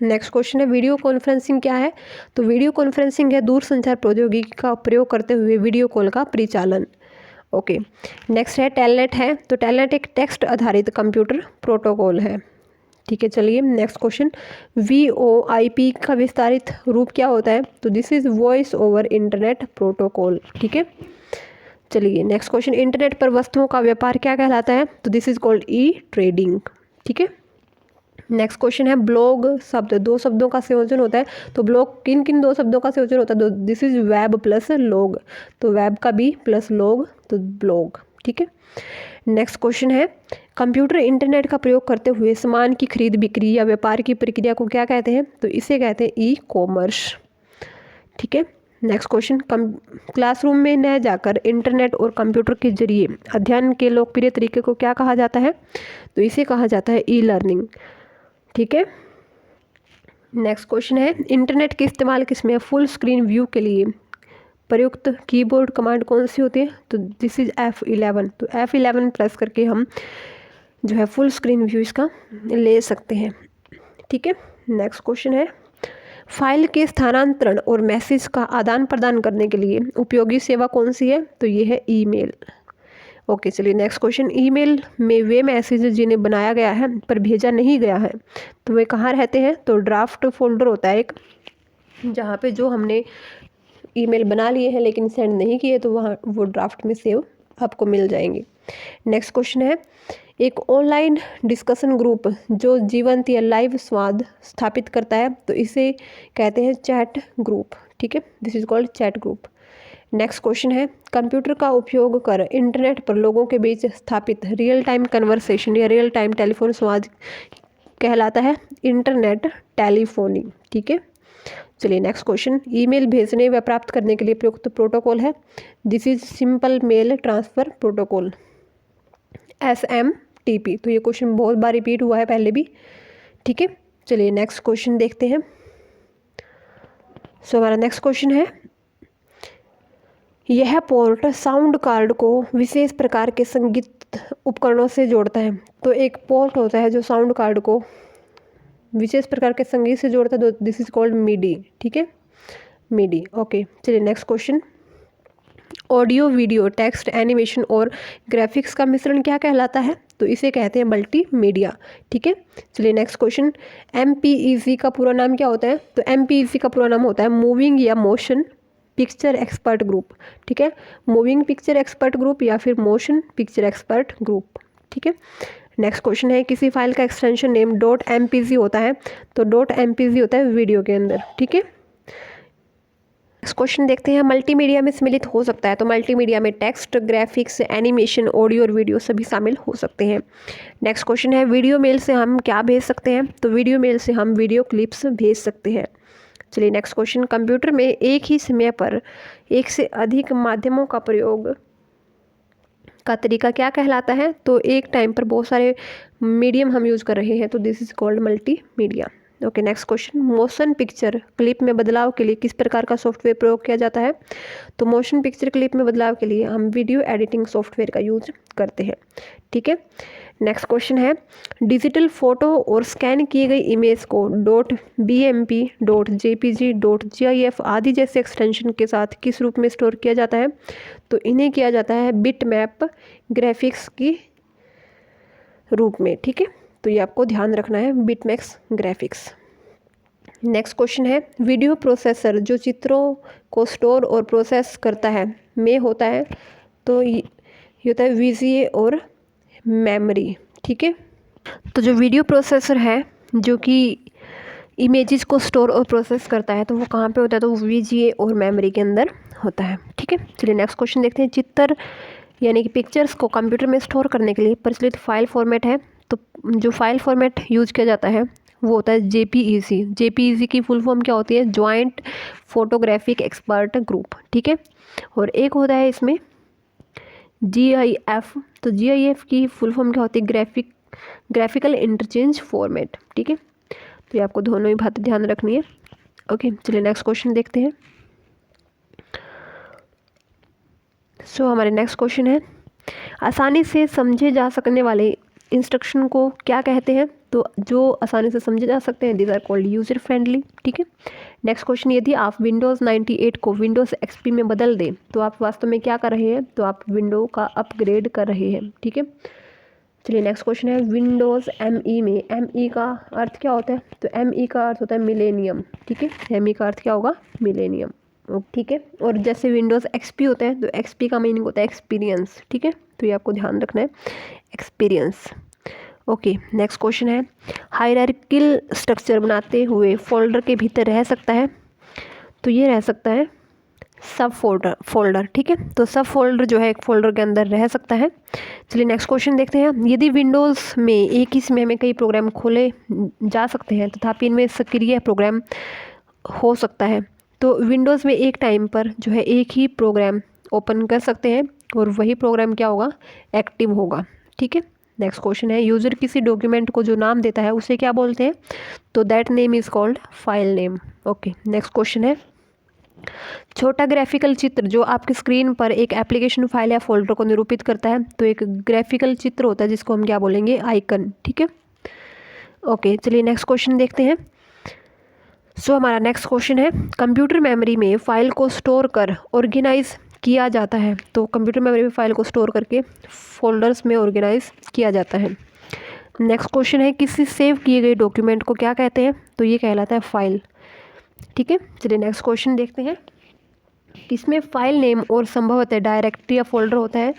नेक्स्ट क्वेश्चन है, वीडियो कॉन्फ्रेंसिंग क्या है, तो वीडियो कॉन्फ्रेंसिंग है दूरसंचार प्रौद्योगिकी का प्रयोग करते हुए वीडियो कॉल का परिचालन। ओके, नेक्स्ट है टेलनेट है, तो टेलनेट एक टेक्स्ट आधारित कंप्यूटर प्रोटोकॉल है। ठीक है, चलिए नेक्स्ट क्वेश्चन, VoIP का विस्तारित रूप क्या होता है, तो this is voice over internet protocol. ठीक है, चलिए नेक्स्ट क्वेश्चन, इंटरनेट पर वस्तुओं का व्यापार क्या कहलाता है, तो this is called e trading. ठीक है, नेक्स्ट क्वेश्चन है, ब्लॉग शब्द दो शब्दों का संयोजन होता है, तो ब्लॉग किन किन दो शब्दों का संयोजन होता है, तो this is web plus log, तो वेब का बी प्लस लॉग तो ब्लॉग। ठीक है, नेक्स्ट क्वेश्चन है, कंप्यूटर इंटरनेट का प्रयोग करते हुए सामान की खरीद बिक्री या व्यापार की प्रक्रिया को क्या कहते हैं, तो इसे कहते हैं ई कॉमर्स। ठीक है, नेक्स्ट क्वेश्चन, क्लासरूम में न जाकर इंटरनेट और कंप्यूटर के जरिए अध्ययन के लोकप्रिय तरीके को क्या कहा जाता है, तो इसे कहा जाता है ई लर्निंग। ठीक है, नेक्स्ट क्वेश्चन है, इंटरनेट के इस्तेमाल किसमें फुल स्क्रीन व्यू के लिए प्रयुक्त कीबोर्ड कमांड कौन सी होती है, तो दिस इज F11, तो F11 प्रेस करके हम जो है फुल स्क्रीन व्यू इसका ले सकते हैं। ठीक है, नेक्स्ट क्वेश्चन है, फाइल के स्थानांतरण और मैसेज का आदान प्रदान करने के लिए उपयोगी सेवा कौन सी है, तो ये है ईमेल। ओके, चलिए नेक्स्ट क्वेश्चन, ईमेल में वे मैसेज जिन्हें बनाया गया है पर भेजा नहीं गया है, तो वे कहाँ रहते हैं, तो ड्राफ्ट फोल्डर होता है एक, जहाँ पे जो हमने ईमेल बना लिए हैं लेकिन सेंड नहीं किए, तो वहाँ वो ड्राफ्ट में सेव आपको मिल जाएंगे। नेक्स्ट क्वेश्चन है, एक ऑनलाइन डिस्कशन ग्रुप जो जीवंत या लाइव संवाद स्थापित करता है, तो इसे कहते हैं चैट ग्रुप। ठीक है, this is called chat group. Next question है, कंप्यूटर का उपयोग कर इंटरनेट पर लोगों के बीच स्थापित रियल टाइम कन्वर्सेशन या रियल टाइम टेलीफोन संवाद कहलाता है इंटरनेट टेलीफोनी। ठीक है, चलिए नेक्स्ट क्वेश्चन, ईमेल भेजने व प्राप्त करने के लिए प्रयुक्त प्रोटोकॉल है, this is simple mail transfer protocol SMTP। तो ये क्वेश्चन बहुत बार रिपीट हुआ है पहले भी। ठीक है, चलिए नेक्स्ट क्वेश्चन देखते हैं। सो हमारा नेक्स्ट क्वेश्चन है, यह पोर्ट साउंड कार्ड को विशेष प्रकार के संगीत उपकरणों से जोड़ता है, तो एक पोर्ट होता है जो साउंड कार्ड को विशेष प्रकार के संगीत से जोड़ता है, तो दिस इज कॉल्ड मिडी। ठीक है, मीडी। ओके, चलिए next question. Audio, video, text, animation और ग्राफिक्स का मिश्रण क्या कहलाता है? तो इसे कहते हैं मल्टीमीडिया। ठीक है, चलिए नेक्स्ट क्वेश्चन। MPEG का पूरा नाम क्या होता है? तो MPEG का पूरा नाम होता है मूविंग या मोशन पिक्चर एक्सपर्ट ग्रुप। ठीक है, मूविंग पिक्चर एक्सपर्ट ग्रुप या फिर मोशन पिक्चर एक्सपर्ट ग्रुप। ठीक है, नेक्स्ट क्वेश्चन है किसी फाइल का एक्सटेंशन नेम .mpg होता है? तो .mpg होता है वीडियो के अंदर। ठीक है, नेक्स्ट क्वेश्चन देखते हैं। मल्टीमीडिया में सम्मिलित हो सकता है? तो मल्टीमीडिया में टेक्स्ट, ग्राफिक्स, एनिमेशन, ऑडियो और वीडियो सभी शामिल हो सकते हैं। नेक्स्ट क्वेश्चन है वीडियो मेल से हम क्या भेज सकते हैं? तो वीडियो मेल से हम वीडियो क्लिप्स भेज सकते हैं। चलिए नेक्स्ट क्वेश्चन। कंप्यूटर में एक ही समय पर एक से अधिक माध्यमों का प्रयोग का तरीका क्या कहलाता है? तो एक टाइम पर बहुत सारे मीडियम हम यूज़ कर रहे हैं, तो this is called multimedia. Okay, next question. Motion picture clip में बदलाव के लिए किस प्रकार का सॉफ्टवेयर प्रयोग किया जाता है? तो मोशन पिक्चर क्लिप में बदलाव के लिए हम वीडियो एडिटिंग सॉफ्टवेयर का यूज करते हैं। ठीक है, नेक्स्ट क्वेश्चन है डिजिटल फोटो और स्कैन किए गई इमेज को .bmp, .jpg, .gif आदि जैसे एक्सटेंशन के साथ किस रूप में स्टोर किया जाता है? तो इन्हें किया जाता है बिटमैप ग्राफिक्स की रूप में। ठीक है, तो ये आपको ध्यान रखना है, बिटमैप्स ग्राफिक्स। नेक्स्ट क्वेश्चन है वीडियो प्रोसेसर जो चित्रों को स्टोर और प्रोसेस करता है में होता है? तो ये होता है VGA और मेमोरी। ठीक है, तो जो वीडियो प्रोसेसर है जो कि इमेजेस को स्टोर और प्रोसेस करता है, तो वो कहाँ पे होता है? तो वो VGA और मेमोरी के अंदर होता है। ठीक है, चलिए नेक्स्ट क्वेश्चन देखते हैं। चित्र यानी कि पिक्चर्स को कंप्यूटर में स्टोर करने के लिए प्रचलित फाइल फॉर्मेट है? तो जो फाइल फॉर्मेट यूज किया जाता है वो होता है JPEG। JPEG की फुल फॉर्म क्या होती है? Joint photographic expert group. ठीक है, और एक होता है इसमें GIF। तो GIF की फुल फॉर्म क्या होती है? Graphical interchange format. ठीक है, तो ये आपको दोनों ही बातें ध्यान रखनी है। ओके, चलिए नेक्स्ट क्वेश्चन देखते हैं। हमारे नेक्स्ट क्वेश्चन है आसानी से समझे जा सकने वाले इंस्ट्रक्शन को क्या कहते हैं? तो जो आसानी से समझे जा सकते हैं, these are called user friendly. ठीक है, नेक्स्ट क्वेश्चन। यदि आप विंडोज़ 98 को विंडोज़ XP में बदल दें तो आप वास्तव में क्या कर रहे हैं? तो आप विंडो का अपग्रेड कर रहे हैं। ठीक है, चलिए नेक्स्ट क्वेश्चन है विंडोज़ ME में ME का अर्थ क्या होता है? तो ME का अर्थ होता है मिलेनियम। ठीक है, ME का अर्थ क्या होगा? मिलेनियम। ठीक है, और जैसे विंडोज़ XP होता है तो XP का मीनिंग होता है एक्सपीरियंस। ठीक है, तो ये आपको ध्यान रखना है, एक्सपीरियंस। ओके, नेक्स्ट क्वेश्चन है हायरार्किकल स्ट्रक्चर बनाते हुए फोल्डर के भीतर रह सकता है? तो ये रह सकता है सब फोल्डर। ठीक है, तो सब फोल्डर जो है एक फोल्डर के अंदर रह सकता है। चलिए नेक्स्ट क्वेश्चन देखते हैं। यदि विंडोज़ में एक ही समय में कई प्रोग्राम खोले जा सकते हैं तथापि इनमें सक्रिय प्रोग्राम हो सकता है, तो विंडोज़ में एक टाइम पर जो है एक ही प्रोग्राम ओपन कर सकते हैं और वही प्रोग्राम क्या होगा? एक्टिव होगा। ठीक है, नेक्स्ट क्वेश्चन है यूज़र किसी डॉक्यूमेंट को जो नाम देता है उसे क्या बोलते हैं? तो that name is called file name. Okay, next question है छोटा ग्राफिकल चित्र जो आपकी स्क्रीन पर एक एप्लीकेशन फाइल या फोल्डर को निरूपित करता है, तो एक ग्राफिकल चित्र होता है जिसको हम क्या बोलेंगे? आइकन। ठीक है, ओके, चलिए नेक्स्ट क्वेश्चन देखते हैं। हमारा नेक्स्ट क्वेश्चन है कंप्यूटर मेमोरी में फाइल को स्टोर कर ऑर्गेनाइज किया जाता है? तो कंप्यूटर मेमोरी में फाइल को स्टोर करके फोल्डर्स में ऑर्गेनाइज किया जाता है। नेक्स्ट क्वेश्चन है किसी सेव किए गए डॉक्यूमेंट को क्या कहते हैं? तो ये कहलाता है फाइल। ठीक है, चलिए नेक्स्ट क्वेश्चन देखते हैं। किसमें फाइल नेम और संभवतः डायरेक्टरी या फोल्डर होता है?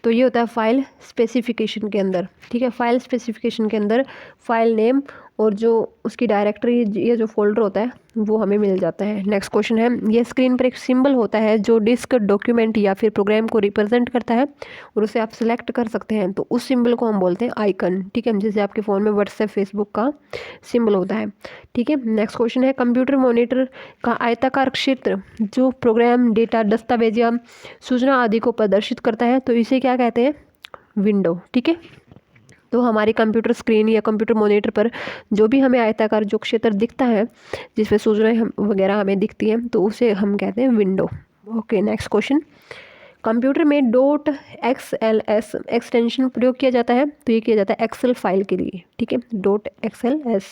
तो ये होता है फाइल स्पेसिफिकेशन के अंदर। ठीक है, फाइल स्पेसिफिकेशन के अंदर फाइल नेम और जो उसकी डायरेक्टरी या जो फोल्डर होता है वो हमें मिल जाता है। नेक्स्ट क्वेश्चन है ये स्क्रीन पर एक सिंबल होता है जो डिस्क, डॉक्यूमेंट या फिर प्रोग्राम को रिप्रेजेंट करता है और उसे आप सिलेक्ट कर सकते हैं, तो उस सिंबल को हम बोलते हैं आइकन। ठीक है, जैसे आपके फ़ोन में व्हाट्सएप, फेसबुक का सिंबल होता है। ठीक है, नेक्स्ट क्वेश्चन है कंप्यूटर मॉनिटर का आयताकार क्षेत्र जो प्रोग्राम, डेटा, दस्तावेज या सूचना आदि को प्रदर्शित करता है, तो इसे क्या कहते हैं? विंडो। ठीक है, तो हमारी कंप्यूटर स्क्रीन या कंप्यूटर मॉनिटर पर जो भी हमें आयताकार जो क्षेत्र दिखता है जिसमें सूचनाएं वगैरह हमें दिखती हैं, तो उसे हम कहते हैं window. Okay, next question. Computer में .xls एक्सटेंशन प्रयोग किया जाता है, तो ये किया जाता है एक्सेल फाइल के लिए। ठीक है, .xls।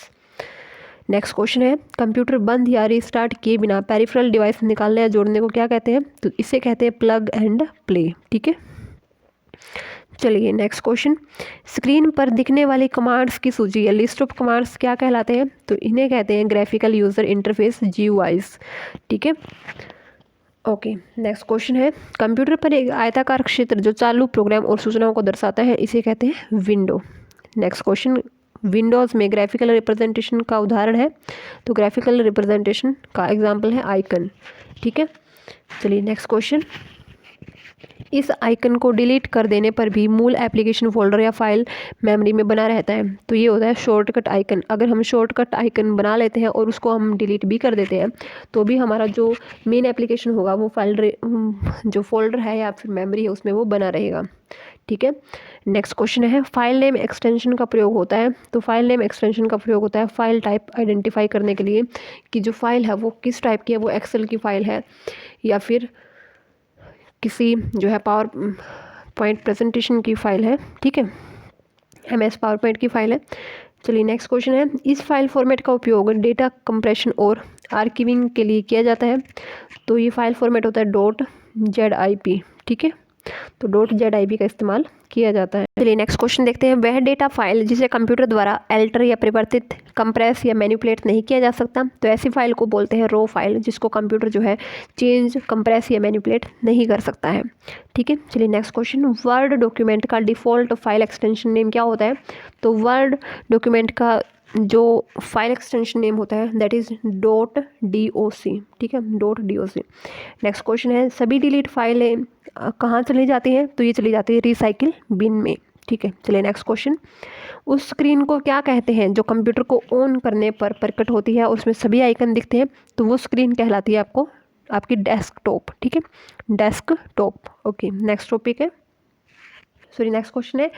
नेक्स्ट क्वेश्चन है, कंप्यूटर बंद या रिस्टार्ट किए बिना पेरिफेरल डिवाइस निकालने या जोड़ने को क्या कहते हैं? तो इसे कहते हैं प्लग एंड प्ले। ठीक है, चलिए नेक्स्ट क्वेश्चन, स्क्रीन पर दिखने वाली कमांड्स की सूची या लिस्ट ऑफ कमांड्स क्या कहलाते हैं? तो इन्हें कहते हैं ग्राफिकल यूजर इंटरफेस, GUIs। ठीक है, ओके नेक्स्ट क्वेश्चन है, कंप्यूटर पर एक आयताकार क्षेत्र जो चालू प्रोग्राम और सूचनाओं को दर्शाता है, इसे कहते हैं विंडो। नेक्स्ट क्वेश्चन, विंडोज़ में ग्राफिकल रिप्रेजेंटेशन का उदाहरण है? तो ग्राफिकल रिप्रेजेंटेशन का एग्जाम्पल है आइकन। ठीक है, चलिए नेक्स्ट क्वेश्चन, इस आइकन को डिलीट कर देने पर भी मूल एप्लीकेशन फोल्डर या फाइल मेमोरी में बना रहता है? तो ये होता है शॉर्टकट आइकन। अगर हम शॉर्टकट आइकन बना लेते हैं और उसको हम डिलीट भी कर देते हैं तो भी हमारा जो मेन एप्लीकेशन होगा वो फाइल जो फोल्डर है या फिर मेमोरी है उसमें वो बना रहेगा। ठीक है, नेक्स्ट क्वेश्चन है, फाइल नेम एक्सटेंशन का प्रयोग होता है? तो फाइल नेम एक्सटेंशन का प्रयोग होता है फाइल टाइप आइडेंटिफाई करने के लिए कि जो फाइल है वो किस टाइप की है, वो एक्सेल की फाइल है या फिर किसी जो है पावर पॉइंट प्रेजेंटेशन की फ़ाइल है। ठीक है, MS पावर पॉइंट की फ़ाइल है। चलिए नेक्स्ट क्वेश्चन है, इस फाइल फॉर्मेट का उपयोग डेटा कंप्रेशन और आर्काइविंग के लिए किया जाता है? तो ये फाइल फॉर्मेट होता है .zip। ठीक है, तो .zip का इस्तेमाल किया जाता है। चलिए नेक्स्ट क्वेश्चन देखते हैं, वह डेटा फाइल जिसे कंप्यूटर द्वारा अल्टर या परिवर्तित, कंप्रेस या मैनिपुलेट नहीं किया जा सकता? तो ऐसी फाइल को बोलते हैं रॉ फाइल, जिसको कंप्यूटर जो है चेंज, कंप्रेस या मैनिपुलेट नहीं कर सकता है। ठीक है, चलिए नेक्स्ट क्वेश्चन, वर्ड डॉक्यूमेंट का डिफ़ॉल्ट फाइल एक्सटेंशन नेम क्या होता है? तो वर्ड डॉक्यूमेंट का जो फाइल एक्सटेंशन नेम होता है दैट इज़ .doc। ठीक है, .doc। नेक्स्ट क्वेश्चन है, सभी डिलीट फाइलें कहाँ चली जाती हैं? तो ये चली जाती है रिसाइकिल बिन में। ठीक है, चलिए नेक्स्ट क्वेश्चन, उस स्क्रीन को क्या कहते हैं जो कंप्यूटर को ऑन करने पर प्रकट होती है और उसमें सभी आइकन दिखते हैं? तो वो स्क्रीन कहलाती है आपकी डेस्कटॉप। ठीक है, डेस्कटॉप। ओके नेक्स्ट टॉपिक है, नेक्स्ट क्वेश्चन है,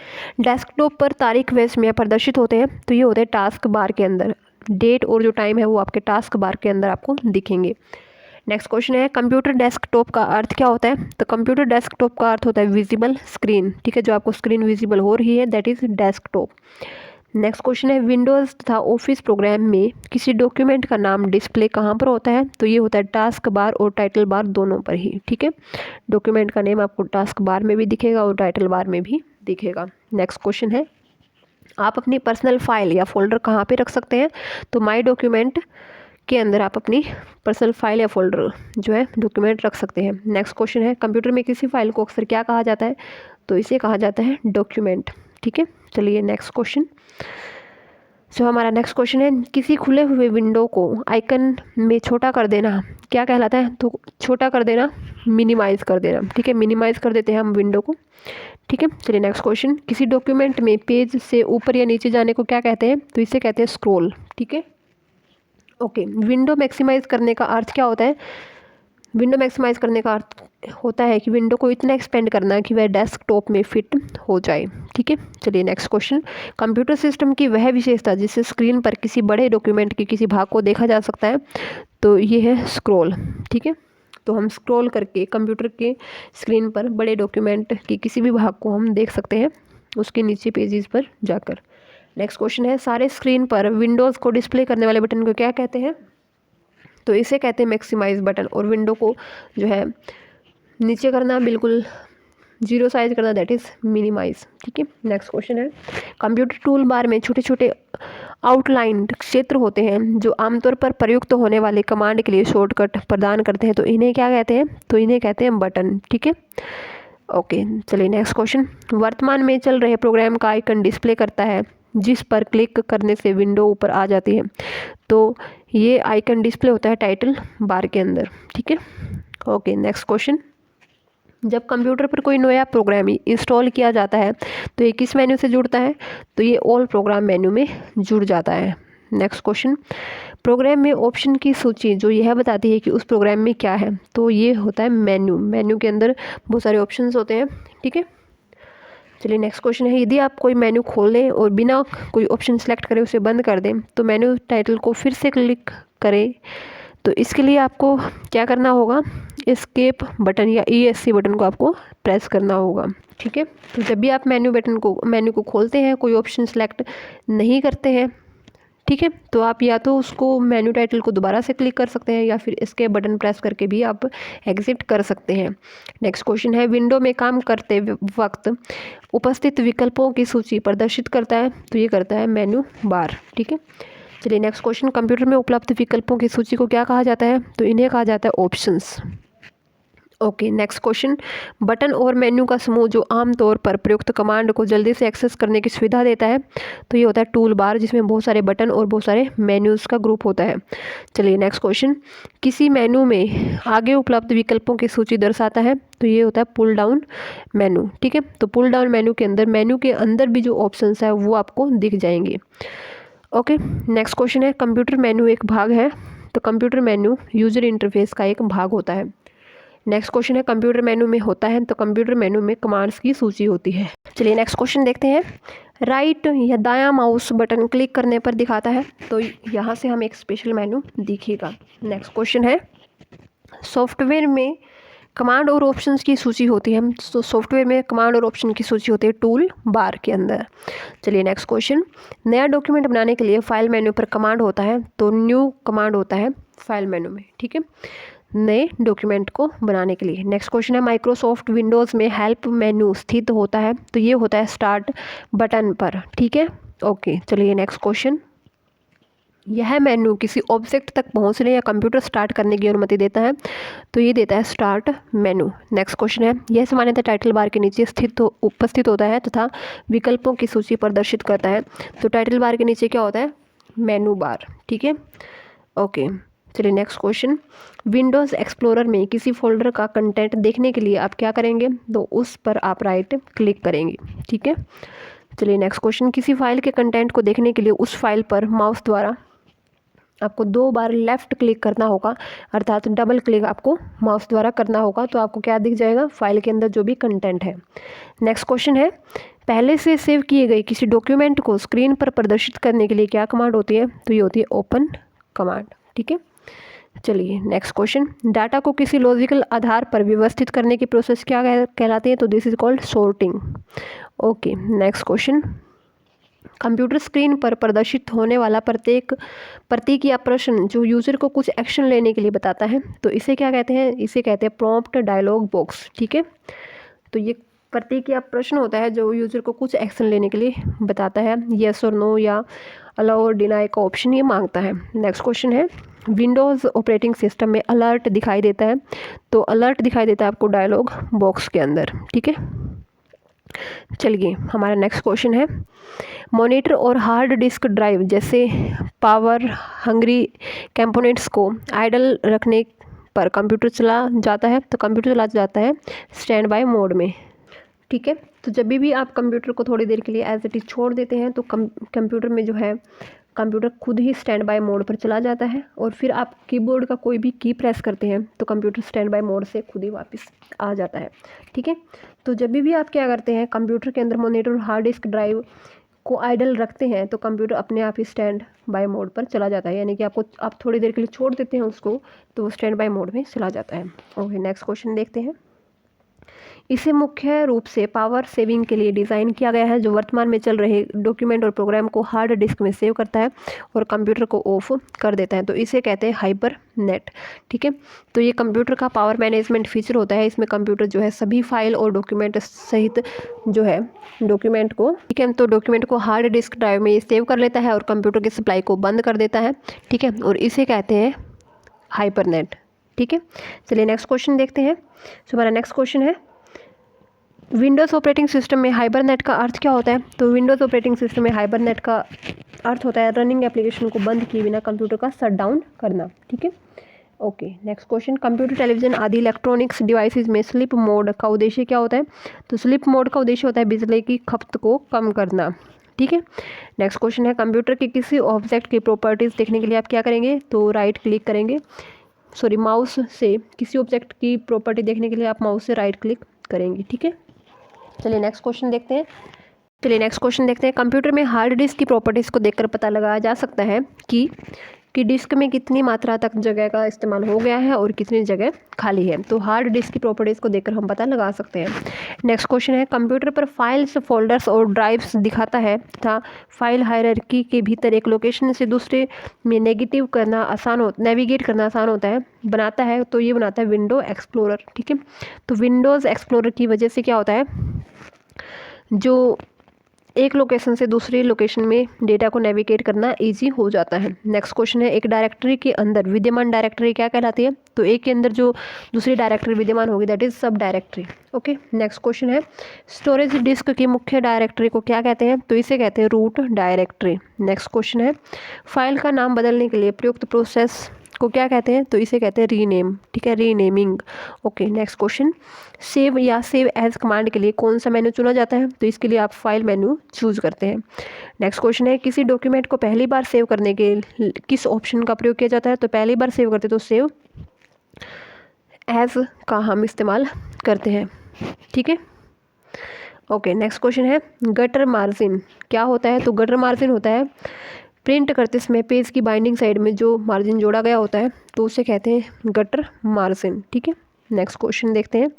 डेस्कटॉप पर तारीख व समय प्रदर्शित होते हैं? तो ये होते हैं टास्क बार के अंदर, डेट और जो टाइम है वो आपके टास्क बार के अंदर आपको दिखेंगे। नेक्स्ट क्वेश्चन है, कंप्यूटर डेस्कटॉप का अर्थ क्या होता है? तो कंप्यूटर डेस्कटॉप का अर्थ होता है विजिबल स्क्रीन। ठीक है, जो आपको स्क्रीन विजिबल हो रही है that is desktop. Next question है, विंडोज़ तथा ऑफिस प्रोग्राम में किसी डॉक्यूमेंट का नाम डिस्प्ले कहाँ पर होता है? तो ये होता है टास्क बार और टाइटल बार दोनों पर ही। ठीक है, डॉक्यूमेंट का नेम आपको टास्क बार में भी दिखेगा और टाइटल बार में भी दिखेगा। नेक्स्ट क्वेश्चन है, आप अपनी पर्सनल फाइल या फोल्डर कहाँ पे रख सकते हैं? तो माई डॉक्यूमेंट के अंदर आप अपनी पर्सनल फाइल या फोल्डर जो है डॉक्यूमेंट रख सकते हैं। नेक्स्ट क्वेश्चन है, कंप्यूटर में किसी फाइल को अक्सर क्या कहा जाता है? तो इसे कहा जाता है डॉक्यूमेंट। ठीक है, चलिए नेक्स्ट क्वेश्चन, हमारा नेक्स्ट क्वेश्चन है, किसी खुले हुए विंडो को आइकन में छोटा कर देना क्या कहलाता है? तो छोटा कर देना, मिनिमाइज़ कर देना। ठीक है, मिनिमाइज़ कर देते हैं हम विंडो को। ठीक है, चलिए नेक्स्ट क्वेश्चन, किसी डॉक्यूमेंट में पेज से ऊपर या नीचे जाने को क्या कहते हैं? तो इसे कहते हैं स्क्रॉल। ठीक है, ओके, विंडो मैक्सिमाइज़ करने का अर्थ क्या होता है? विंडो मैक्सिमाइज़ करने का अर्थ होता है कि विंडो को इतना एक्सपेंड करना है कि वह डेस्कटॉप में फिट हो जाए। ठीक है, चलिए नेक्स्ट क्वेश्चन, कंप्यूटर सिस्टम की वह विशेषता जिससे स्क्रीन पर किसी बड़े डॉक्यूमेंट के किसी भाग को देखा जा सकता है? तो ये है स्क्रॉल। ठीक है, तो हम स्क्रॉल करके कंप्यूटर के स्क्रीन पर बड़े डॉक्यूमेंट के किसी भी भाग को हम देख सकते हैं उसके नीचे पेजेस पर जाकर। नेक्स्ट क्वेश्चन है, सारे स्क्रीन पर विंडोज़ को डिस्प्ले करने वाले बटन को क्या कहते हैं? तो इसे कहते हैं मैक्सिमाइज बटन। और विंडो को जो है नीचे करना, बिल्कुल जीरो साइज करना दैट इज़ मिनिमाइज। ठीक है, नेक्स्ट क्वेश्चन है, कंप्यूटर टूल बार में छोटे छोटे आउटलाइंड क्षेत्र होते हैं जो आमतौर पर प्रयुक्त होने वाले कमांड के लिए शॉर्टकट प्रदान करते हैं, तो इन्हें क्या कहते हैं? तो इन्हें कहते हैं बटन। ठीक है, ओके, चलिए नेक्स्ट क्वेश्चन, वर्तमान में चल रहे प्रोग्राम का आइकन डिस्प्ले करता है जिस पर क्लिक करने से विंडो ऊपर आ जाती है, तो ये आइकन डिस्प्ले होता है टाइटल बार के अंदर। ठीक है, ओके, नेक्स्ट क्वेश्चन, जब कंप्यूटर पर कोई नया प्रोग्राम इंस्टॉल किया जाता है तो ये किस मेन्यू से जुड़ता है? तो ये ऑल प्रोग्राम मेन्यू में जुड़ जाता है। नेक्स्ट क्वेश्चन, प्रोग्राम में ऑप्शन की सूची जो यह बताती है कि उस प्रोग्राम में क्या है, तो ये होता है मेन्यू। मेन्यू के अंदर बहुत सारे ऑप्शंस होते हैं। ठीक है, चलिए नेक्स्ट क्वेश्चन है, यदि आप कोई मेन्यू खोल लें और बिना कोई ऑप्शन सेलेक्ट करें उसे बंद कर दें तो मेन्यू टाइटल को फिर से क्लिक करें, तो इसके लिए आपको क्या करना होगा? एस्केप बटन या ESC बटन को आपको प्रेस करना होगा। ठीक है, तो जब भी आप मेन्यू को खोलते हैं, कोई ऑप्शन सेलेक्ट नहीं करते हैं, ठीक है। तो आप या तो उसको मेन्यू टाइटल को दोबारा से क्लिक कर सकते हैं या फिर इसके बटन प्रेस करके भी आप एग्जिट कर सकते हैं। नेक्स्ट क्वेश्चन है, विंडो में काम करते वक्त उपस्थित विकल्पों की सूची प्रदर्शित करता है, तो ये करता है मेन्यू बार। ठीक है। चलिए नेक्स्ट क्वेश्चन, कंप्यूटर में उपलब्ध विकल्पों की सूची को क्या कहा जाता है, तो इन्हें कहा जाता है options. Okay next question, button और मेन्यू का समूह जो आमतौर पर प्रयुक्त कमांड को जल्दी से एक्सेस करने की सुविधा देता है, तो ये होता है टूल बार, जिसमें बहुत सारे बटन और बहुत सारे मेन्यूज़ का ग्रुप होता है। चलिए नेक्स्ट क्वेश्चन, किसी मेनू में आगे उपलब्ध विकल्पों की सूची दर्शाता है, तो ये होता है पुल डाउन मेनू। ठीक है। तो पुल डाउन मेनू के अंदर मेनू के अंदर भी जो ऑप्शंस है वो आपको दिख जाएंगे। ओके नेक्स्ट क्वेश्चन है, कंप्यूटर मेनू एक भाग है, तो कंप्यूटर मेनू यूजर इंटरफेस का एक भाग होता है। नेक्स्ट क्वेश्चन है, कंप्यूटर मेनू में होता है, तो कंप्यूटर मेनू में कमांड्स की सूची होती है। चलिए नेक्स्ट क्वेश्चन देखते हैं, राइट या दायां माउस बटन क्लिक करने पर दिखाता है, तो यहाँ से हमें एक स्पेशल मेनू दिखेगा। नेक्स्ट क्वेश्चन है, सॉफ्टवेयर में कमांड और ऑप्शंस की सूची होती है, तो सॉफ्टवेयर में कमांड और ऑप्शन की सूची होती है टूल बार के अंदर। चलिए नेक्स्ट क्वेश्चन, नया डॉक्यूमेंट बनाने के लिए फाइल मेन्यू पर कमांड होता है, तो न्यू कमांड होता है फाइल मेन्यू में। ठीक है, नए डॉक्यूमेंट को बनाने के लिए। नेक्स्ट क्वेश्चन है, माइक्रोसॉफ्ट विंडोज़ में हेल्प मेन्यू स्थित होता है, तो ये होता है स्टार्ट बटन पर। ठीक है। ओके चलिए नेक्स्ट क्वेश्चन, यह मेन्यू किसी ऑब्जेक्ट तक पहुंचने या कंप्यूटर स्टार्ट करने की अनुमति देता है, तो ये देता है स्टार्ट मेन्यू। नेक्स्ट क्वेश्चन है, यह सामान्यतः टाइटल बार के नीचे उपस्थित होता है तथा विकल्पों की सूची प्रदर्शित करता है, तो टाइटल बार के नीचे क्या होता है, मेनू बार। ठीक है। ओके चलिए नेक्स्ट क्वेश्चन, विंडोज़ एक्सप्लोरर में किसी फोल्डर का कंटेंट देखने के लिए आप क्या करेंगे, तो उस पर आप राइट क्लिक करेंगे। ठीक है। चलिए नेक्स्ट क्वेश्चन, किसी फाइल के कंटेंट को देखने के लिए उस फाइल पर माउस द्वारा आपको 2 बार लेफ़्ट क्लिक करना होगा, अर्थात डबल क्लिक आपको माउस द्वारा करना होगा, तो आपको क्या दिख जाएगा, फाइल के अंदर जो भी कंटेंट है। नेक्स्ट क्वेश्चन है, पहले से सेव किए गए किसी डॉक्यूमेंट को स्क्रीन पर प्रदर्शित करने के लिए क्या कमांड होती है, तो ये होती है ओपन कमांड। ठीक है। चलिए नेक्स्ट क्वेश्चन, डाटा को किसी लॉजिकल आधार पर व्यवस्थित करने की प्रोसेस क्या कहलाती है, तो this is called sorting. Okay next question, computer screen पर प्रदर्शित होने वाला प्रतीक या प्रश्न जो यूज़र को कुछ एक्शन लेने के लिए बताता है, तो इसे क्या कहते हैं, इसे कहते हैं प्रॉम्प्ट डायलॉग बॉक्स। ठीक है। तो ये प्रतीक या प्रश्न होता है जो यूज़र को कुछ एक्शन लेने के लिए बताता है, येस और नो या अलाउ और डिनाई का ऑप्शन ये मांगता है। नेक्स्ट क्वेश्चन है, विंडोज़ ऑपरेटिंग सिस्टम में अलर्ट दिखाई देता है, तो अलर्ट दिखाई देता है आपको डायलॉग बॉक्स के अंदर। ठीक है। चलिए हमारा नेक्स्ट क्वेश्चन है, मॉनिटर और हार्ड डिस्क ड्राइव जैसे पावर हंग्री कंपोनेंट्स को आइडल रखने पर कंप्यूटर चला जाता है, तो कंप्यूटर चला जाता है स्टैंड बाय मोड में। ठीक है। तो जब भी आप कंप्यूटर को थोड़ी देर के लिए एज इट इज़ छोड़ देते हैं, तो कंप्यूटर में जो है कंप्यूटर खुद ही स्टैंड बाय मोड पर चला जाता है, और फिर आप कीबोर्ड का कोई भी की प्रेस करते हैं तो कंप्यूटर स्टैंड बाय मोड से खुद ही वापस आ जाता है। ठीक है। तो जब भी आप क्या करते हैं, कंप्यूटर के अंदर मॉनिटर और हार्ड डिस्क ड्राइव को आइडल रखते हैं, तो कंप्यूटर अपने आप ही स्टैंड बाय मोड पर चला जाता है, यानी कि आप थोड़ी देर के लिए छोड़ देते हैं उसको, तो वो स्टैंड बाय मोड में चला जाता है। ओके नेक्स्ट क्वेश्चन देखते हैं, इसे मुख्य रूप से पावर सेविंग के लिए डिज़ाइन किया गया है, जो वर्तमान में चल रहे डॉक्यूमेंट और प्रोग्राम को हार्ड डिस्क में सेव करता है और कंप्यूटर को ऑफ कर देता है, तो इसे कहते हैं हाइपर नेट। ठीक है। तो ये कंप्यूटर का पावर मैनेजमेंट फीचर होता है, इसमें कंप्यूटर जो है सभी फाइल और डॉक्यूमेंट सहित जो है डॉक्यूमेंट को, ठीक है, तो डॉक्यूमेंट को हार्ड डिस्क ड्राइव में ये सेव कर लेता है और कंप्यूटर की सप्लाई को बंद कर देता है। ठीक है। और इसे कहते हैं हाइपर नेट। ठीक है। चलिए नेक्स्ट क्वेश्चन देखते हैं। सो हमारा नेक्स्ट क्वेश्चन है, विंडोज़ ऑपरेटिंग सिस्टम में हाइबरनेट का अर्थ क्या होता है, तो विंडोज़ ऑपरेटिंग सिस्टम में हाइबरनेट का अर्थ होता है रनिंग एप्लीकेशन को बंद किए बिना कंप्यूटर का शट डाउन करना। ठीक है। Okay next question, computer, television आदि इलेक्ट्रॉनिक्स डिवाइसेस में स्लीप मोड का उद्देश्य क्या होता है, तो स्लीप मोड का उद्देश्य होता है बिजली की खपत को कम करना। ठीक है। नेक्स्ट क्वेश्चन है, कंप्यूटर के किसी ऑब्जेक्ट की प्रॉपर्टीज़ देखने के लिए आप क्या करेंगे, तो राइट क्लिक करेंगे, माउस से किसी ऑब्जेक्ट की प्रॉपर्टी देखने के लिए आप माउस से राइट क्लिक करेंगे। ठीक है। चलिए नेक्स्ट क्वेश्चन देखते हैं। कंप्यूटर में हार्ड डिस्क की प्रॉपर्टीज़ को देखकर पता लगाया जा सकता है कि कि डिस्क में कितनी मात्रा तक जगह का इस्तेमाल हो गया है और कितनी जगह खाली है। तो हार्ड डिस्क की प्रॉपर्टीज़ को देखकर हम पता लगा सकते हैं। नेक्स्ट क्वेश्चन है, कंप्यूटर पर फाइल्स, फोल्डर्स और ड्राइव्स दिखाता है तथा फाइल हायरार्की के भीतर एक लोकेशन से दूसरे में नेविगेट करना आसान होता है बनाता है। तो ये बनाता है विंडो एक्सप्लोरर। ठीक है, तो विंडोज़ एक्सप्लोरर की वजह से क्या होता है, जो एक लोकेशन से दूसरी लोकेशन में डेटा को नेविगेट करना इजी हो जाता है। नेक्स्ट क्वेश्चन है, एक डायरेक्टरी के अंदर विद्यमान डायरेक्टरी क्या कहलाती है? तो एक के अंदर जो दूसरी डायरेक्टरी विद्यमान होगी दैट इज सब डायरेक्टरी। ओके, नेक्स्ट क्वेश्चन है, स्टोरेज डिस्क की मुख्य डायरेक्टरी को क्या कहते हैं? तो इसे कहते हैं रूट डायरेक्टरी। नेक्स्ट क्वेश्चन है, फाइल का नाम बदलने के लिए प्रयुक्त प्रोसेस को क्या कहते हैं? तो इसे कहते हैं रीनेम। ठीक है, renaming. Okay, next question, save या सेव एज कमांड के लिए कौन सा मेनू चुना जाता है? तो इसके लिए आप फाइल मेनू चूज करते हैं। नेक्स्ट क्वेश्चन है, किसी डॉक्यूमेंट को पहली बार सेव करने के किस ऑप्शन का प्रयोग किया जाता है? तो पहली बार सेव करते तो सेव एज का हम इस्तेमाल करते हैं। ठीक है, ओके, नेक्स्ट क्वेश्चन है, गटर मार्जिन क्या होता है? तो गटर मार्जिन होता है प्रिंट करते समय पेज की बाइंडिंग साइड में जो मार्जिन जोड़ा गया होता है तो उसे कहते हैं गटर मार्जिन। ठीक है, नेक्स्ट क्वेश्चन देखते हैं।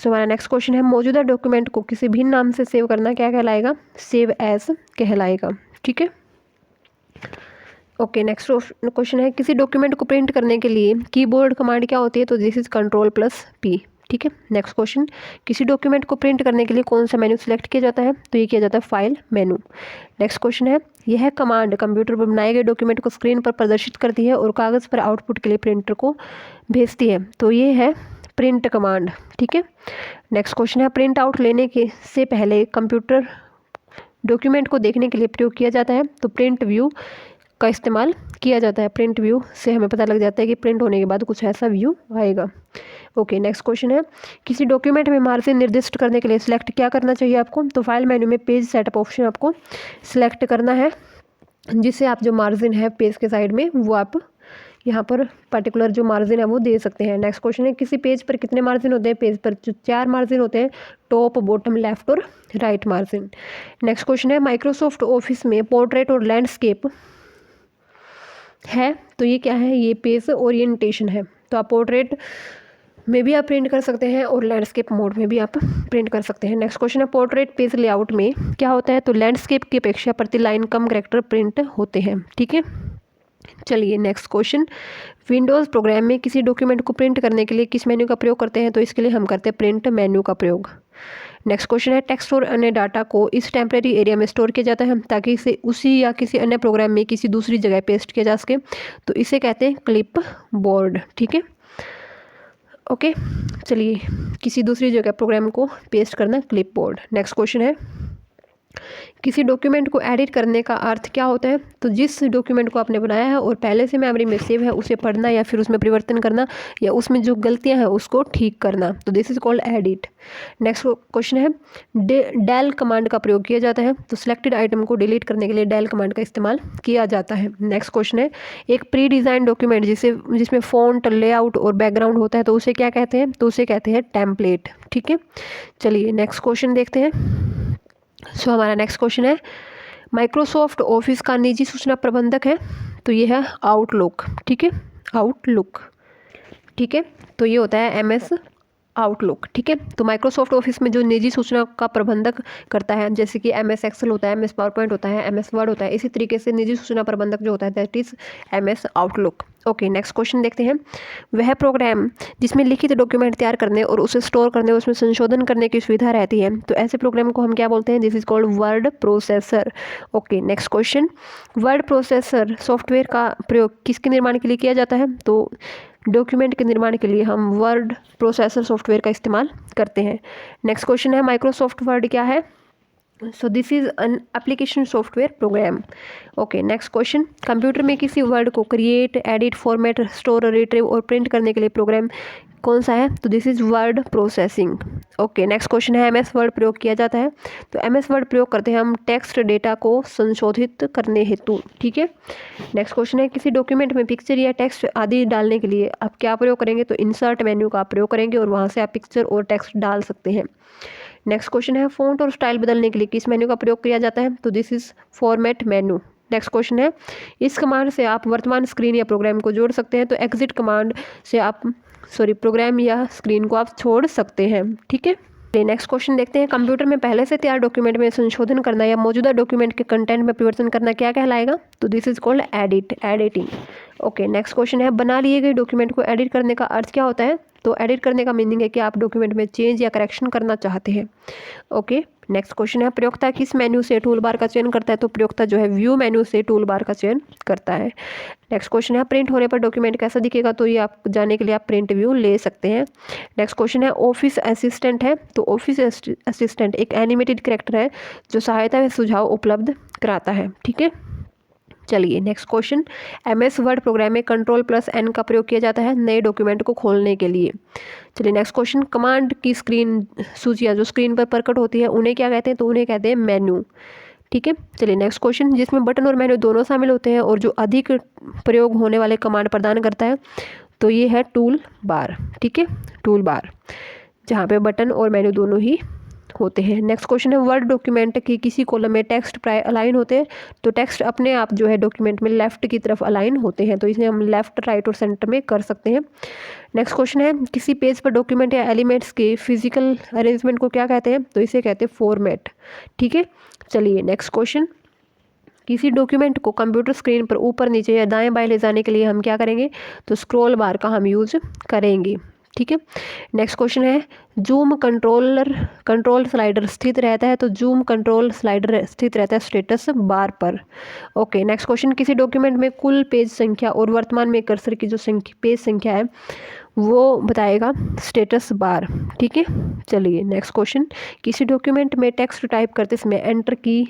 हमारा नेक्स्ट क्वेश्चन है, मौजूदा डॉक्यूमेंट को किसी भिन्न नाम से सेव करना क्या कहलाएगा? सेव एज कहलाएगा। ठीक है, ओके, नेक्स्ट क्वेश्चन है, किसी डॉक्यूमेंट को प्रिंट करने के लिए कीबोर्ड कमांड क्या होती है? तो दिस इज Ctrl+P। ठीक है, नेक्स्ट क्वेश्चन, किसी डॉक्यूमेंट को प्रिंट करने के लिए कौन सा मेन्यू सिलेक्ट किया जाता है? तो ये किया जाता है फाइल मेनू। नेक्स्ट क्वेश्चन है, यह कमांड कंप्यूटर पर बनाए गए डॉक्यूमेंट को स्क्रीन पर प्रदर्शित करती है और कागज़ पर आउटपुट के लिए प्रिंटर को भेजती है। तो ये है प्रिंट कमांड। ठीक है, नेक्स्ट क्वेश्चन है, प्रिंट आउट लेने के से पहले कंप्यूटर डॉक्यूमेंट को देखने के लिए प्रयोग किया जाता है। तो प्रिंट व्यू का इस्तेमाल किया जाता है। प्रिंट व्यू से हमें पता लग जाता है कि प्रिंट होने के बाद कुछ ऐसा व्यू आएगा। ओके, नेक्स्ट क्वेश्चन है, किसी डॉक्यूमेंट में मार्जिन निर्दिष्ट करने के लिए सिलेक्ट क्या करना चाहिए आपको? तो फाइल मेन्यू में पेज सेटअप ऑप्शन आपको सिलेक्ट करना है, जिससे आप जो मार्जिन है पेज के साइड में वो आप यहाँ पर पर्टिकुलर जो मार्जिन है वो दे सकते हैं। नेक्स्ट क्वेश्चन है, किसी पेज पर कितने मार्जिन होते हैं? पेज पर जो 4 मार्जिन होते हैं, टॉप, बॉटम, लेफ्ट और राइट मार्जिन। नेक्स्ट क्वेश्चन है, माइक्रोसॉफ्ट ऑफिस में पोर्ट्रेट और लैंडस्केप है। तो ये क्या है? ये पेज ओरिएंटेशन है। तो आप पोर्ट्रेट में भी आप प्रिंट कर सकते हैं और लैंडस्केप मोड में भी आप प्रिंट कर सकते हैं। नेक्स्ट क्वेश्चन है, पोर्ट्रेट पेज लेआउट में क्या होता है? तो लैंडस्केप की अपेक्षा प्रति लाइन कम कैरेक्टर प्रिंट होते हैं। ठीक है, चलिए नेक्स्ट क्वेश्चन, विंडोज़ प्रोग्राम में किसी डॉक्यूमेंट को प्रिंट करने के लिए किस मेन्यू का प्रयोग करते हैं? तो इसके लिए हम करते हैं प्रिंट मेन्यू का प्रयोग। नेक्स्ट क्वेश्चन है, टेक्स्ट और अन्य डाटा को इस टेम्परेरी एरिया में स्टोर किया जाता है ताकि इसे उसी या किसी अन्य प्रोग्राम में किसी दूसरी जगह पेस्ट किया जा सके। तो इसे कहते हैं क्लिप बोर्ड। ठीक है, ओके, चलिए किसी दूसरी जगह प्रोग्राम को पेस्ट करना क्लिप बोर्ड। नेक्स्ट क्वेश्चन है, किसी डॉक्यूमेंट को एडिट करने का अर्थ क्या होता है? तो जिस डॉक्यूमेंट को आपने बनाया है और पहले से मेमोरी में सेव है उसे पढ़ना या फिर उसमें परिवर्तन करना या उसमें जो गलतियां हैं उसको ठीक करना। तो this is called edit. Next question है, डेल कमांड का प्रयोग किया जाता है। तो सिलेक्टेड आइटम को डिलीट करने के लिए डेल कमांड का इस्तेमाल किया जाता है। नेक्स्ट क्वेश्चन है, एक प्री डिज़ाइन डॉक्यूमेंट जिसमें फॉन्ट, लेआउट और बैकग्राउंड होता है तो उसे क्या कहते हैं? तो उसे कहते हैं टेम्पलेट। ठीक है, चलिए नेक्स्ट क्वेश्चन देखते हैं। सो हमारा नेक्स्ट क्वेश्चन है, माइक्रोसॉफ्ट ऑफिस का निजी सूचना प्रबंधक है। तो ये है आउटलुक। ठीक है, आउटलुक। ठीक है, तो ये होता है MS आउटलुक। ठीक है, तो माइक्रोसॉफ्ट ऑफिस में जो निजी सूचना का प्रबंधक करता है, जैसे कि MS एक्सेल होता है, MS पावरपॉइंट होता है, MS वर्ड होता है, इसी तरीके से निजी सूचना प्रबंधक जो होता है that is MS outlook. Okay, next question देखते हैं, वह प्रोग्राम जिसमें लिखित डॉक्यूमेंट तैयार करने और उसे स्टोर करने और उसमें संशोधन करने की सुविधा रहती है तो ऐसे प्रोग्राम को हम क्या बोलते हैं? This is called word processor. Okay, next question, word processor software का प्रयोग किसके निर्माण के लिए किया जाता है? तो डॉक्यूमेंट के निर्माण के लिए हम वर्ड प्रोसेसर सॉफ्टवेयर का इस्तेमाल करते हैं। नेक्स्ट क्वेश्चन है, माइक्रोसॉफ्ट वर्ड क्या है? So this is an application software program. Okay, next question, computer में किसी वर्ड को create, edit, format, store, retrieve और प्रिंट करने के लिए प्रोग्राम कौन सा है? तो this is word processing. Okay, next question है, MS वर्ड प्रयोग किया जाता है। तो MS वर्ड प्रयोग करते हैं हम टेक्स्ट डेटा को संशोधित करने हेतु। ठीक है, नेक्स्ट क्वेश्चन है, किसी डॉक्यूमेंट में पिक्चर या टेक्स्ट आदि डालने के लिए आप क्या प्रयोग करेंगे? तो इंसर्ट मेन्यू का प्रयोग करेंगे और वहाँ से आप पिक्चर और टेक्स्ट डाल सकते हैं। नेक्स्ट क्वेश्चन है, फ़ॉन्ट और स्टाइल बदलने के लिए किस मेन्यू का प्रयोग किया जाता है? तो this is format menu. Next question है, इस कमांड से आप वर्तमान स्क्रीन या प्रोग्राम को जोड़ सकते हैं। तो एग्जिट कमांड से आप प्रोग्राम या स्क्रीन को आप छोड़ सकते हैं। ठीक है, नेक्स्ट क्वेश्चन देखते हैं, कंप्यूटर में पहले से तैयार डॉक्यूमेंट में संशोधन करना या मौजूदा डॉक्यूमेंट के कंटेंट में परिवर्तन करना क्या कहलाएगा? तो this is called editing. Okay, next question है, बना लिए गए डॉक्यूमेंट को एडिट करने का अर्थ क्या होता है? तो एडिट करने का मीनिंग है कि आप डॉक्यूमेंट में चेंज या करेक्शन करना चाहते हैं। ओके, नेक्स्ट क्वेश्चन है, प्रयोक्ता किस मेन्यू से टूल बार का चयन करता है? तो प्रयोक्ता जो है व्यू मेन्यू से टूल बार का चयन करता है। नेक्स्ट क्वेश्चन है, प्रिंट होने पर डॉक्यूमेंट कैसा दिखेगा? तो ये आप जानने के लिए आप प्रिंट व्यू ले सकते हैं। नेक्स्ट क्वेश्चन है, ऑफिस असिस्टेंट है। तो ऑफिस असिस्टेंट एक एनिमेटेड कैरेक्टर है जो सहायता व सुझाव उपलब्ध कराता है। ठीक है, चलिए next question, MS word program में Ctrl+N का प्रयोग किया जाता है नए डॉक्यूमेंट को खोलने के लिए। चलिए नेक्स्ट क्वेश्चन, कमांड की स्क्रीन सूचियाँ जो स्क्रीन पर प्रकट होती है उन्हें क्या कहते हैं? तो उन्हें कहते हैं मेन्यू। ठीक है, चलिए नेक्स्ट क्वेश्चन, जिसमें बटन और मेन्यू दोनों शामिल होते हैं और जो अधिक प्रयोग होने वाले कमांड प्रदान करता है, तो ये है टूल बार। ठीक है, टूल बार जहाँ पे बटन और मेन्यू दोनों ही होते हैं। नेक्स्ट क्वेश्चन है, वर्ड डॉक्यूमेंट की किसी कॉलम में टेक्स्ट प्राय अलाइन होते हैं। तो टेक्स्ट अपने आप जो है डॉक्यूमेंट में लेफ्ट की तरफ अलाइन होते हैं, तो इसे हम लेफ्ट, राइट और सेंटर में कर सकते हैं। नेक्स्ट क्वेश्चन है, किसी पेज पर डॉक्यूमेंट या एलिमेंट्स के फिजिकल अरेंजमेंट को क्या कहते हैं? तो इसे कहते हैं फॉर्मेट। ठीक है, चलिए नेक्स्ट क्वेश्चन, किसी डॉक्यूमेंट को कंप्यूटर स्क्रीन पर ऊपर नीचे या दाएं बाएं ले जाने के लिए हम क्या करेंगे? तो स्क्रॉल बार का हम यूज करेंगे। ठीक है, नेक्स्ट क्वेश्चन है, जूम कंट्रोल स्लाइडर स्थित रहता है। तो जूम कंट्रोल स्लाइडर स्थित रहता है स्टेटस बार पर। ओके, नेक्स्ट क्वेश्चन, किसी डॉक्यूमेंट में कुल पेज संख्या और वर्तमान में कर्सर की जो पेज संख्या है वो बताएगा स्टेटस बार। ठीक है, चलिए नेक्स्ट क्वेश्चन, किसी डॉक्यूमेंट में टेक्स्ट टाइप करते समय एंटर की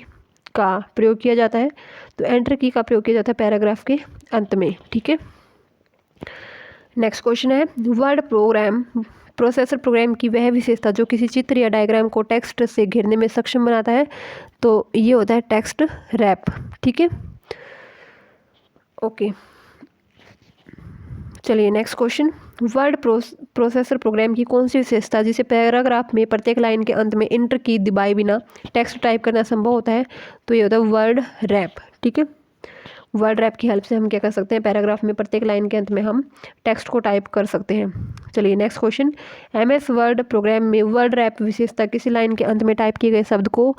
का प्रयोग किया जाता है। तो एंटर की का प्रयोग किया जाता है पैराग्राफ के अंत में। ठीक है, नेक्स्ट क्वेश्चन है, वर्ड प्रोसेसर प्रोग्राम की वह विशेषता जो किसी चित्र या डायग्राम को टेक्स्ट से घेरने में सक्षम बनाता है। तो ये होता है टेक्स्ट रैप। ठीक है, ओके, चलिए next question, word processor program की कौन सी विशेषता जिसे पैराग्राफ में प्रत्येक लाइन के अंत में इंटर की दबाए बिना टेक्स्ट टाइप करना संभव होता है? तो ये होता है वर्ड रैप। ठीक है, वर्ड रैप की हेल्प से हम क्या कर सकते हैं? पैराग्राफ में प्रत्येक लाइन के अंत में हम टेक्स्ट को टाइप कर सकते हैं। चलिए next question, MS word program में वर्ड रैप विशेषता किसी लाइन के अंत में टाइप किए गए शब्द को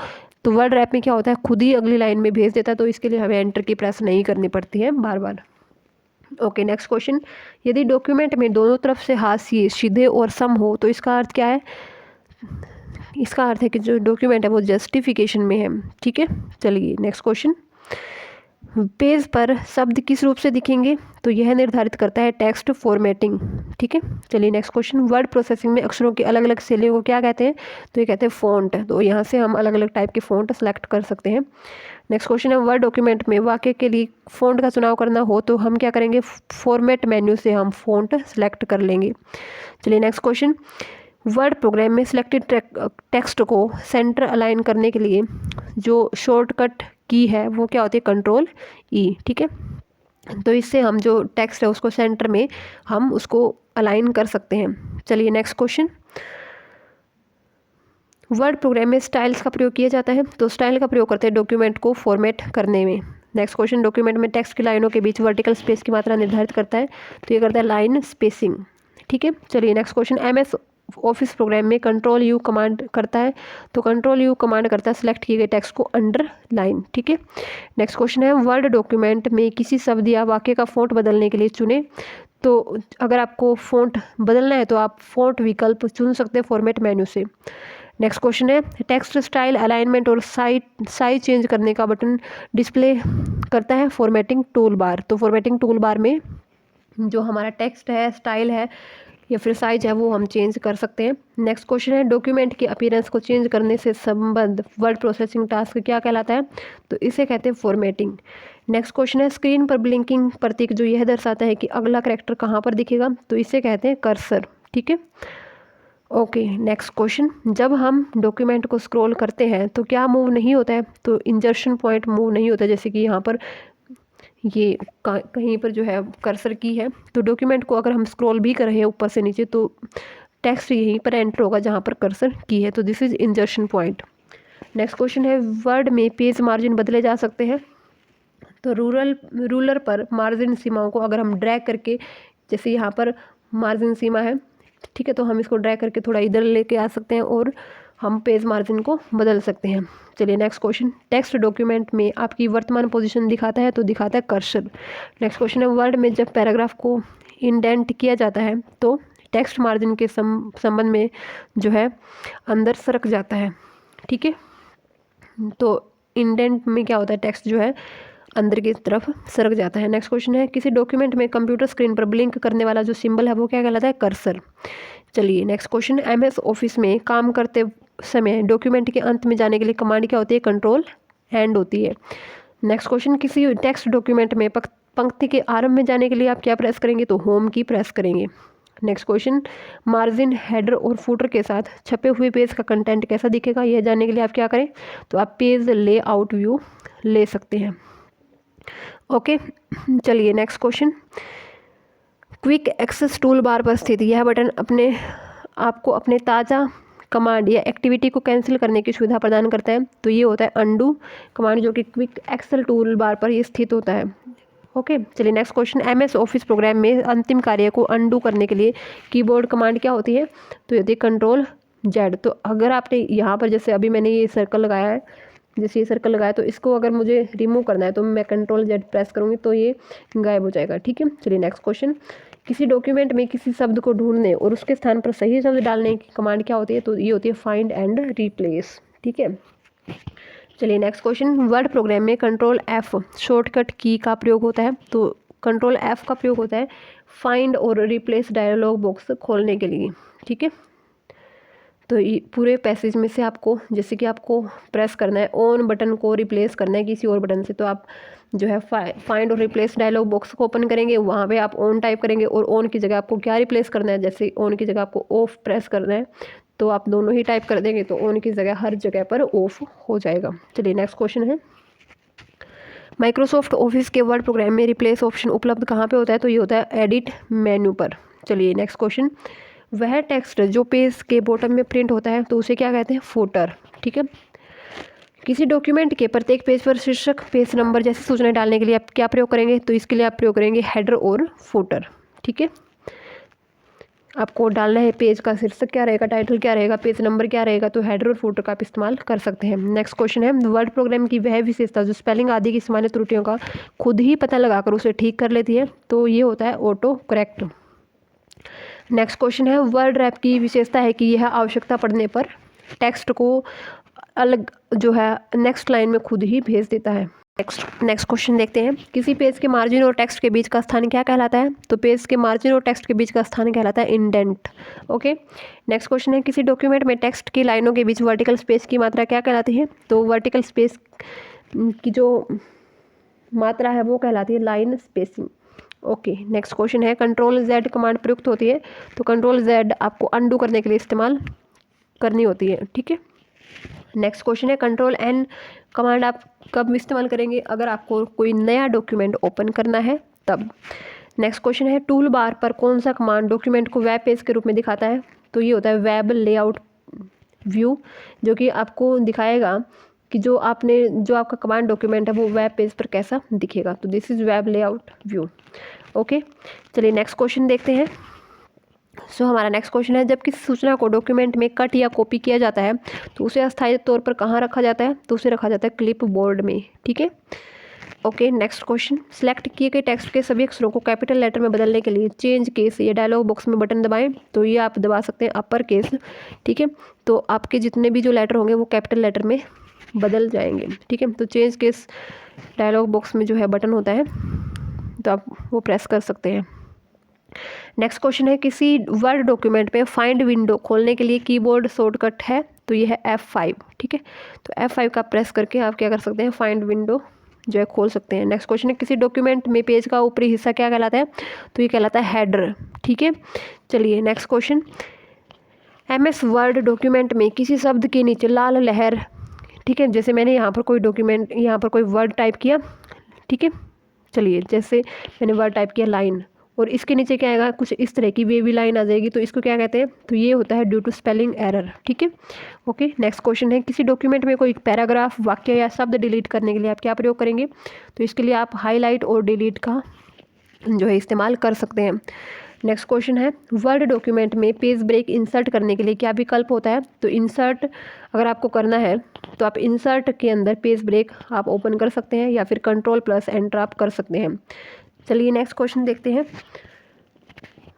तो वर्ड रैप में क्या होता है? खुद ही अगली लाइन में भेज देता है, तो इसके लिए हमें एंटर की प्रेस नहीं करनी पड़ती है बार बार। ओके, नेक्स्ट क्वेश्चन, यदि डॉक्यूमेंट में दोनों तरफ से हाशिए सीधे और सम हो तो इसका अर्थ क्या है? इसका अर्थ है कि जो डॉक्यूमेंट है वो जस्टिफिकेशन में है। ठीक है, चलिए नेक्स्ट क्वेश्चन, पेज पर शब्द किस रूप से दिखेंगे? तो यह निर्धारित करता है टेक्स्ट फॉर्मेटिंग। ठीक है, चलिए नेक्स्ट क्वेश्चन, वर्ड प्रोसेसिंग में अक्षरों की अलग अलग शैलियों को क्या कहते हैं? तो ये कहते हैं फॉन्ट। तो यहाँ से हम अलग अलग टाइप के फॉन्ट सेलेक्ट कर सकते हैं। नेक्स्ट क्वेश्चन है, वर्ड डॉक्यूमेंट में वाक्य के लिए फॉन्ट का चुनाव करना हो तो हम क्या करेंगे? फॉर्मेट मेन्यू से हम फॉन्ट सेलेक्ट कर लेंगे। चलिए नेक्स्ट क्वेश्चन, वर्ड प्रोग्राम में सिलेक्टेड टेक्स्ट को सेंटर अलाइन करने के लिए जो शॉर्टकट की है वो क्या होती है? Ctrl+E। ठीक है, तो इससे हम जो टेक्स्ट है उसको सेंटर में हम उसको अलाइन कर सकते हैं। चलिए नेक्स्ट क्वेश्चन, वर्ड प्रोग्राम में स्टाइल्स का प्रयोग किया जाता है। तो स्टाइल का प्रयोग करते हैं डॉक्यूमेंट को फॉर्मेट करने में। नेक्स्ट क्वेश्चन, डॉक्यूमेंट में टेक्स्ट की लाइनों के बीच वर्टिकल स्पेस की मात्रा निर्धारित करता है। तो ये करता है लाइन स्पेसिंग। ठीक है, चलिए next question, MS office program में Ctrl+U कमांड करता है। तो Ctrl+U कमांड करता है सिलेक्ट किए गए टेक्स्ट को अंडरलाइन। ठीक है, नेक्स्ट क्वेश्चन है, वर्ड डॉक्यूमेंट में किसी शब्द या वाक्य का फ़ॉन्ट बदलने के लिए चुने। तो अगर आपको फ़ॉन्ट बदलना है तो आप फ़ॉन्ट विकल्प चुन सकते हैं फॉर्मेट मेन्यू से। नेक्स्ट क्वेश्चन है, टेक्स्ट स्टाइल अलाइनमेंट और साइज चेंज करने का बटन डिस्प्ले करता है फॉर्मेटिंग टूल बार। तो फॉर्मेटिंग टूल बार में जो हमारा टेक्स्ट है, स्टाइल है या फिर साइज है वो हम चेंज कर सकते हैं। नेक्स्ट क्वेश्चन है, डॉक्यूमेंट की अपीयरेंस को चेंज करने से संबंध वर्ड प्रोसेसिंग टास्क क्या कहलाता है? तो इसे कहते हैं फॉर्मेटिंग। नेक्स्ट क्वेश्चन है, स्क्रीन पर ब्लिंकिंग प्रतीक जो यह दर्शाता है कि अगला कैरेक्टर कहाँ पर दिखेगा। तो इसे कहते हैं कर्सर। ठीक है, ओके, नेक्स्ट क्वेश्चन, जब हम डॉक्यूमेंट को स्क्रॉल करते हैं तो क्या मूव नहीं होता है? तो इंजर्शन पॉइंट मूव नहीं होता, जैसे कि यहाँ पर ये कहीं पर जो है कर्सर की है। तो डॉक्यूमेंट को अगर हम स्क्रॉल भी कर रहे हैं ऊपर से नीचे तो टेक्स्ट यहीं पर एंटर होगा जहाँ पर कर्सर की है। तो this is इंजर्शन point. Next question है, वर्ड में पेज मार्जिन बदले जा सकते हैं। तो रूलर पर मार्जिन सीमाओं को अगर हम ड्रैग करके, जैसे यहाँ पर मार्जिन सीमा है, ठीक है, तो हम इसको ड्रैग करके थोड़ा इधर लेके आ सकते हैं और हम पेज मार्जिन को बदल सकते हैं। चलिए नेक्स्ट क्वेश्चन, टेक्स्ट डॉक्यूमेंट में आपकी वर्तमान पोजीशन दिखाता है, तो दिखाता है कर्सर। नेक्स्ट क्वेश्चन है, वर्ड में जब पैराग्राफ को इंडेंट किया जाता है तो टेक्स्ट मार्जिन के संबंध में जो है अंदर सरक जाता है, ठीक है। तो इंडेंट में क्या होता है, टेक्स्ट जो है अंदर की तरफ सरक जाता है। नेक्स्ट क्वेश्चन है, किसी डॉक्यूमेंट में कंप्यूटर स्क्रीन पर ब्लिंक करने वाला जो सिंबल है वो क्या कहलाता है, कर्सर। चलिए नेक्स्ट क्वेश्चन, एमएस ऑफिस में काम करते समय डॉक्यूमेंट के अंत में जाने के लिए कमांड क्या होती है, कंट्रोल एंड होती है। नेक्स्ट क्वेश्चन, किसी टेक्स्ट डॉक्यूमेंट में पंक्ति के आरंभ में जाने के लिए आप क्या प्रेस करेंगे, तो होम की प्रेस करेंगे। नेक्स्ट क्वेश्चन, मार्जिन, हेडर और फुटर के साथ छपे हुए पेज का कंटेंट कैसा दिखेगा, यह जानने के लिए आप क्या करें, तो आप पेज लेआउट व्यू ले सकते हैं। ओके चलिए next question, quick access toolbar पर स्थित यह बटन आपको अपने ताज़ा कमांड या एक्टिविटी को कैंसिल करने की सुविधा प्रदान करता है, तो ये होता है अंडू कमांड, जो कि क्विक एक्सेल टूल बार पर ये स्थित होता है। ओके चलिए next question, MS office program में अंतिम कार्य को अंडू करने के लिए कीबोर्ड कमांड क्या होती है, तो ये होती है कंट्रोल जेड। तो अगर आपने यहाँ पर, जैसे अभी मैंने ये सर्कल लगाया है, जैसे ये सर्कल लगाया, तो इसको अगर मुझे रिमूव करना है तो मैं कंट्रोल जेड प्रेस करूँगी तो ये गायब हो जाएगा, ठीक है। चलिए नेक्स्ट क्वेश्चन, किसी डॉक्यूमेंट में किसी शब्द को ढूंढने और उसके स्थान पर सही शब्द डालने की कमांड क्या होती है, तो ये होती है फाइंड एंड रिप्लेस, ठीक है। चलिए नेक्स्ट क्वेश्चन, वर्ड प्रोग्राम में कंट्रोल एफ शॉर्टकट की का प्रयोग होता है, तो कंट्रोल एफ का प्रयोग होता है फाइंड और रिप्लेस डायलॉग बॉक्स खोलने के लिए, ठीक है। तो ये पूरे पैसेज में से आपको, जैसे कि आपको प्रेस करना है ऑन बटन को रिप्लेस करना है किसी और बटन से, तो आप जो है फाइंड और रिप्लेस डायलॉग बॉक्स को ओपन करेंगे, वहाँ पे आप ऑन टाइप करेंगे और ऑन की जगह आपको क्या रिप्लेस करना है, जैसे ऑन की जगह आपको ऑफ प्रेस करना है, तो आप दोनों ही टाइप कर देंगे तो ऑन की जगह हर जगह पर ऑफ हो जाएगा। चलिए नेक्स्ट क्वेश्चन है, माइक्रोसॉफ्ट ऑफिस के वर्ड प्रोग्राम में रिप्लेस ऑप्शन उपलब्ध कहाँ पे होता है, तो ये होता है एडिट मेन्यू पर। चलिए नेक्स्ट क्वेश्चन, वह टेक्स्ट जो पेज के बॉटम में प्रिंट होता है तो उसे क्या कहते हैं, फुटर, ठीक है। किसी डॉक्यूमेंट के प्रत्येक पेज पर शीर्षक, पेज नंबर जैसी सूचनाएं डालने के लिए आप क्या प्रयोग करेंगे, तो इसके लिए आप प्रयोग करेंगे हेडर और फुटर, ठीक है। आपको डालना है पेज का शीर्षक क्या रहेगा, टाइटल क्या रहेगा, पेज नंबर क्या रहेगा, तो हेडर और फुटर का आप इस्तेमाल कर सकते हैं। नेक्स्ट क्वेश्चन है, वर्ड प्रोग्राम की वह विशेषता जो स्पेलिंग आदि की सामान्य त्रुटियों का खुद ही पता लगाकर उसे ठीक कर लेती है, तो ये होता है ऑटो करेक्ट। नेक्स्ट क्वेश्चन है, वर्ड रैप की विशेषता है कि यह आवश्यकता पड़ने पर टेक्स्ट को अलग जो है नेक्स्ट लाइन में खुद ही भेज देता है। नेक्स्ट क्वेश्चन देखते हैं, किसी पेज के मार्जिन और टेक्स्ट के बीच का स्थान क्या कहलाता है, तो पेज के मार्जिन और टेक्स्ट के बीच का स्थान कहलाता है इंडेंट। ओके नेक्स्ट क्वेश्चन है, किसी डॉक्यूमेंट में टेक्स्ट की लाइनों के बीच वर्टिकल स्पेस की मात्रा क्या कहलाती है, तो वर्टिकल स्पेस की जो मात्रा है वो कहलाती है line spacing. Okay next question है, कंट्रोल जेड कमांड प्रयुक्त होती है, तो कंट्रोल जेड आपको अनडू करने के लिए इस्तेमाल करनी होती है, ठीक है। नेक्स्ट क्वेश्चन है, कंट्रोल एन कमांड आप कब इस्तेमाल करेंगे, अगर आपको कोई नया डॉक्यूमेंट ओपन करना है तब। नेक्स्ट क्वेश्चन है, टूल बार पर कौन सा कमांड डॉक्यूमेंट को वेब पेज के रूप में दिखाता है, तो ये होता है वेब लेआउट व्यू, जो कि आपको दिखाएगा कि जो आपका कमांड डॉक्यूमेंट है वो वेब पेज पर कैसा दिखेगा, तो this is web layout view. Okay चलिए नेक्स्ट क्वेश्चन देखते हैं। हमारा नेक्स्ट क्वेश्चन है, जब किसी सूचना को डॉक्यूमेंट में कट या कॉपी किया जाता है तो उसे अस्थायी तौर पर कहाँ रखा जाता है, तो उसे रखा जाता है क्लिप बोर्ड में, ठीक है। ओके नेक्स्ट क्वेश्चन, सिलेक्ट किए गए टेक्स्ट के सभी अक्षरों को कैपिटल लेटर में बदलने के लिए चेंज केस या डायलॉग बॉक्स में बटन दबाएं, तो ये आप दबा सकते हैं अपर केस, ठीक है। तो आपके जितने भी जो लेटर होंगे वो कैपिटल लेटर में बदल जाएंगे, ठीक है। तो चेंज केस डायलॉग बॉक्स में जो है बटन होता है तो आप वो प्रेस कर सकते हैं। नेक्स्ट क्वेश्चन है, किसी वर्ड डॉक्यूमेंट में फाइंड विंडो खोलने के लिए कीबोर्ड शॉर्टकट है, तो ये है F5, ठीक है। तो F5 का प्रेस करके आप क्या कर सकते हैं, फाइंड विंडो जो है खोल सकते हैं। नेक्स्ट क्वेश्चन है, किसी डॉक्यूमेंट में पेज का ऊपरी हिस्सा क्या कहलाता है, तो ये कहलाता है हेडर, ठीक है। चलिए next question, MS word document में किसी शब्द के नीचे लाल लहर, ठीक है, जैसे मैंने यहाँ पर कोई वर्ड टाइप किया, ठीक है। चलिए जैसे मैंने वर्ड टाइप किया लाइन और इसके नीचे क्या आएगा, कुछ इस तरह की वेवी लाइन आ जाएगी, तो इसको क्या कहते हैं, तो ये होता है ड्यू टू स्पेलिंग एरर। ठीक है, ओके। नेक्स्ट क्वेश्चन है, किसी डॉक्यूमेंट में कोई पैराग्राफ, वाक्य या शब्द डिलीट करने के लिए आप क्या प्रयोग करेंगे, तो इसके लिए आप हाईलाइट और डिलीट का जो है इस्तेमाल कर सकते हैं। नेक्स्ट क्वेश्चन है, वर्ड डॉक्यूमेंट में पेज ब्रेक इंसर्ट करने के लिए क्या विकल्प होता है, तो इंसर्ट अगर आपको करना है तो आप इंसर्ट के अंदर पेज ब्रेक आप ओपन कर सकते हैं या फिर कंट्रोल प्लस एंटर आप कर सकते हैं। चलिए नेक्स्ट क्वेश्चन देखते हैं।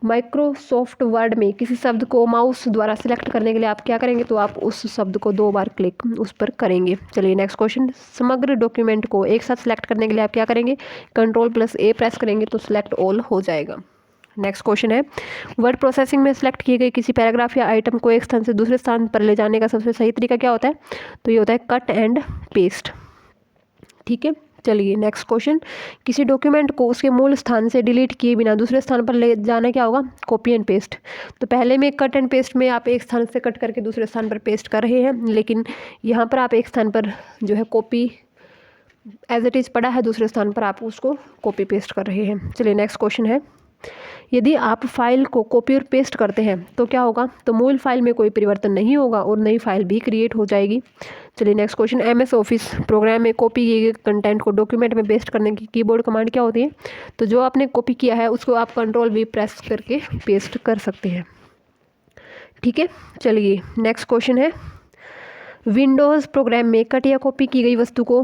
माइक्रोसॉफ्ट वर्ड में किसी शब्द को माउस द्वारा सिलेक्ट करने के लिए आप क्या करेंगे, तो आप उस शब्द को 2 बार क्लिक उस पर करेंगे। चलिए नेक्स्ट क्वेश्चन, समग्र डॉक्यूमेंट को एक साथ सिलेक्ट करने के लिए आप क्या करेंगे, कंट्रोल प्लस ए प्रेस करेंगे तो सिलेक्ट ऑल हो जाएगा। नेक्स्ट क्वेश्चन है, वर्ड प्रोसेसिंग में सिलेक्ट किए गए किसी पैराग्राफ या आइटम को एक स्थान से दूसरे स्थान पर ले जाने का सबसे सही तरीका क्या होता है, तो ये होता है कट एंड पेस्ट। ठीक है, चलिए नेक्स्ट क्वेश्चन, किसी डॉक्यूमेंट को उसके मूल स्थान से डिलीट किए बिना दूसरे स्थान पर ले जाना क्या होगा, कॉपी एंड पेस्ट। तो पहले में कट एंड पेस्ट में आप एक स्थान से कट करके दूसरे स्थान पर पेस्ट कर रहे हैं, लेकिन यहाँ पर आप एक स्थान पर जो है कॉपी एज इट इज़ पड़ा है, दूसरे स्थान पर आप उसको कॉपी पेस्ट कर रहे हैं। चलिए नेक्स्ट क्वेश्चन है, यदि आप फाइल को कॉपी और पेस्ट करते हैं तो क्या होगा, तो मूल फाइल में कोई परिवर्तन नहीं होगा और नई फाइल भी क्रिएट हो जाएगी। चलिए next question, MS office program में कॉपी किए गए कंटेंट को डॉक्यूमेंट में पेस्ट करने की कीबोर्ड कमांड क्या होती है, तो जो आपने कॉपी किया है उसको आप कंट्रोल V प्रेस करके पेस्ट कर सकते हैं। ठीक है, चलिए नेक्स्ट क्वेश्चन है, विंडोज़ प्रोग्राम में कट या कॉपी की गई वस्तु को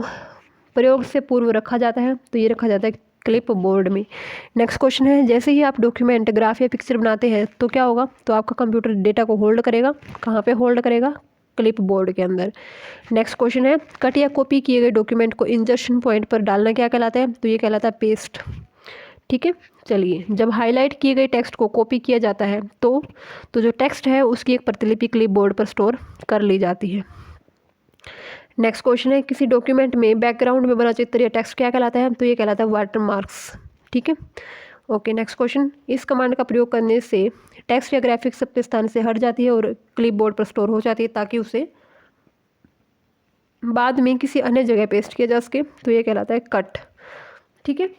प्रयोग से पूर्व रखा जाता है, तो ये रखा जाता है क्लिप बोर्ड में। नेक्स्ट क्वेश्चन है, जैसे ही आप डॉक्यूमेंट, ग्राफ या पिक्चर बनाते हैं तो क्या होगा, तो आपका कंप्यूटर डेटा को होल्ड करेगा, कहाँ पे होल्ड करेगा, क्लिप बोर्ड के अंदर। नेक्स्ट क्वेश्चन है, कट या कॉपी किए गए डॉक्यूमेंट को इंजर्शन पॉइंट पर डालना क्या कहलाता है, तो ये कहलाता है पेस्ट। ठीक है, चलिए जब हाईलाइट किए गए टेक्स्ट को कॉपी किया जाता है तो जो टेक्स्ट है उसकी एक प्रतिलिपि क्लिप बोर्ड पर स्टोर कर ली जाती है। नेक्स्ट क्वेश्चन है, किसी डॉक्यूमेंट में बैकग्राउंड में बना चित्र या टेक्स्ट क्या कहलाता है, तो ये कहलाता है वाटर मार्क्स। ठीक है, ओके। नेक्स्ट क्वेश्चन, इस कमांड का प्रयोग करने से टेक्स्ट या ग्राफिक्स अपने स्थान से हट जाती है और क्लिपबोर्ड पर स्टोर हो जाती है ताकि उसे बाद में किसी अन्य जगह पेस्ट किया जा सके, तो ये कहलाता है कट। ठीक है,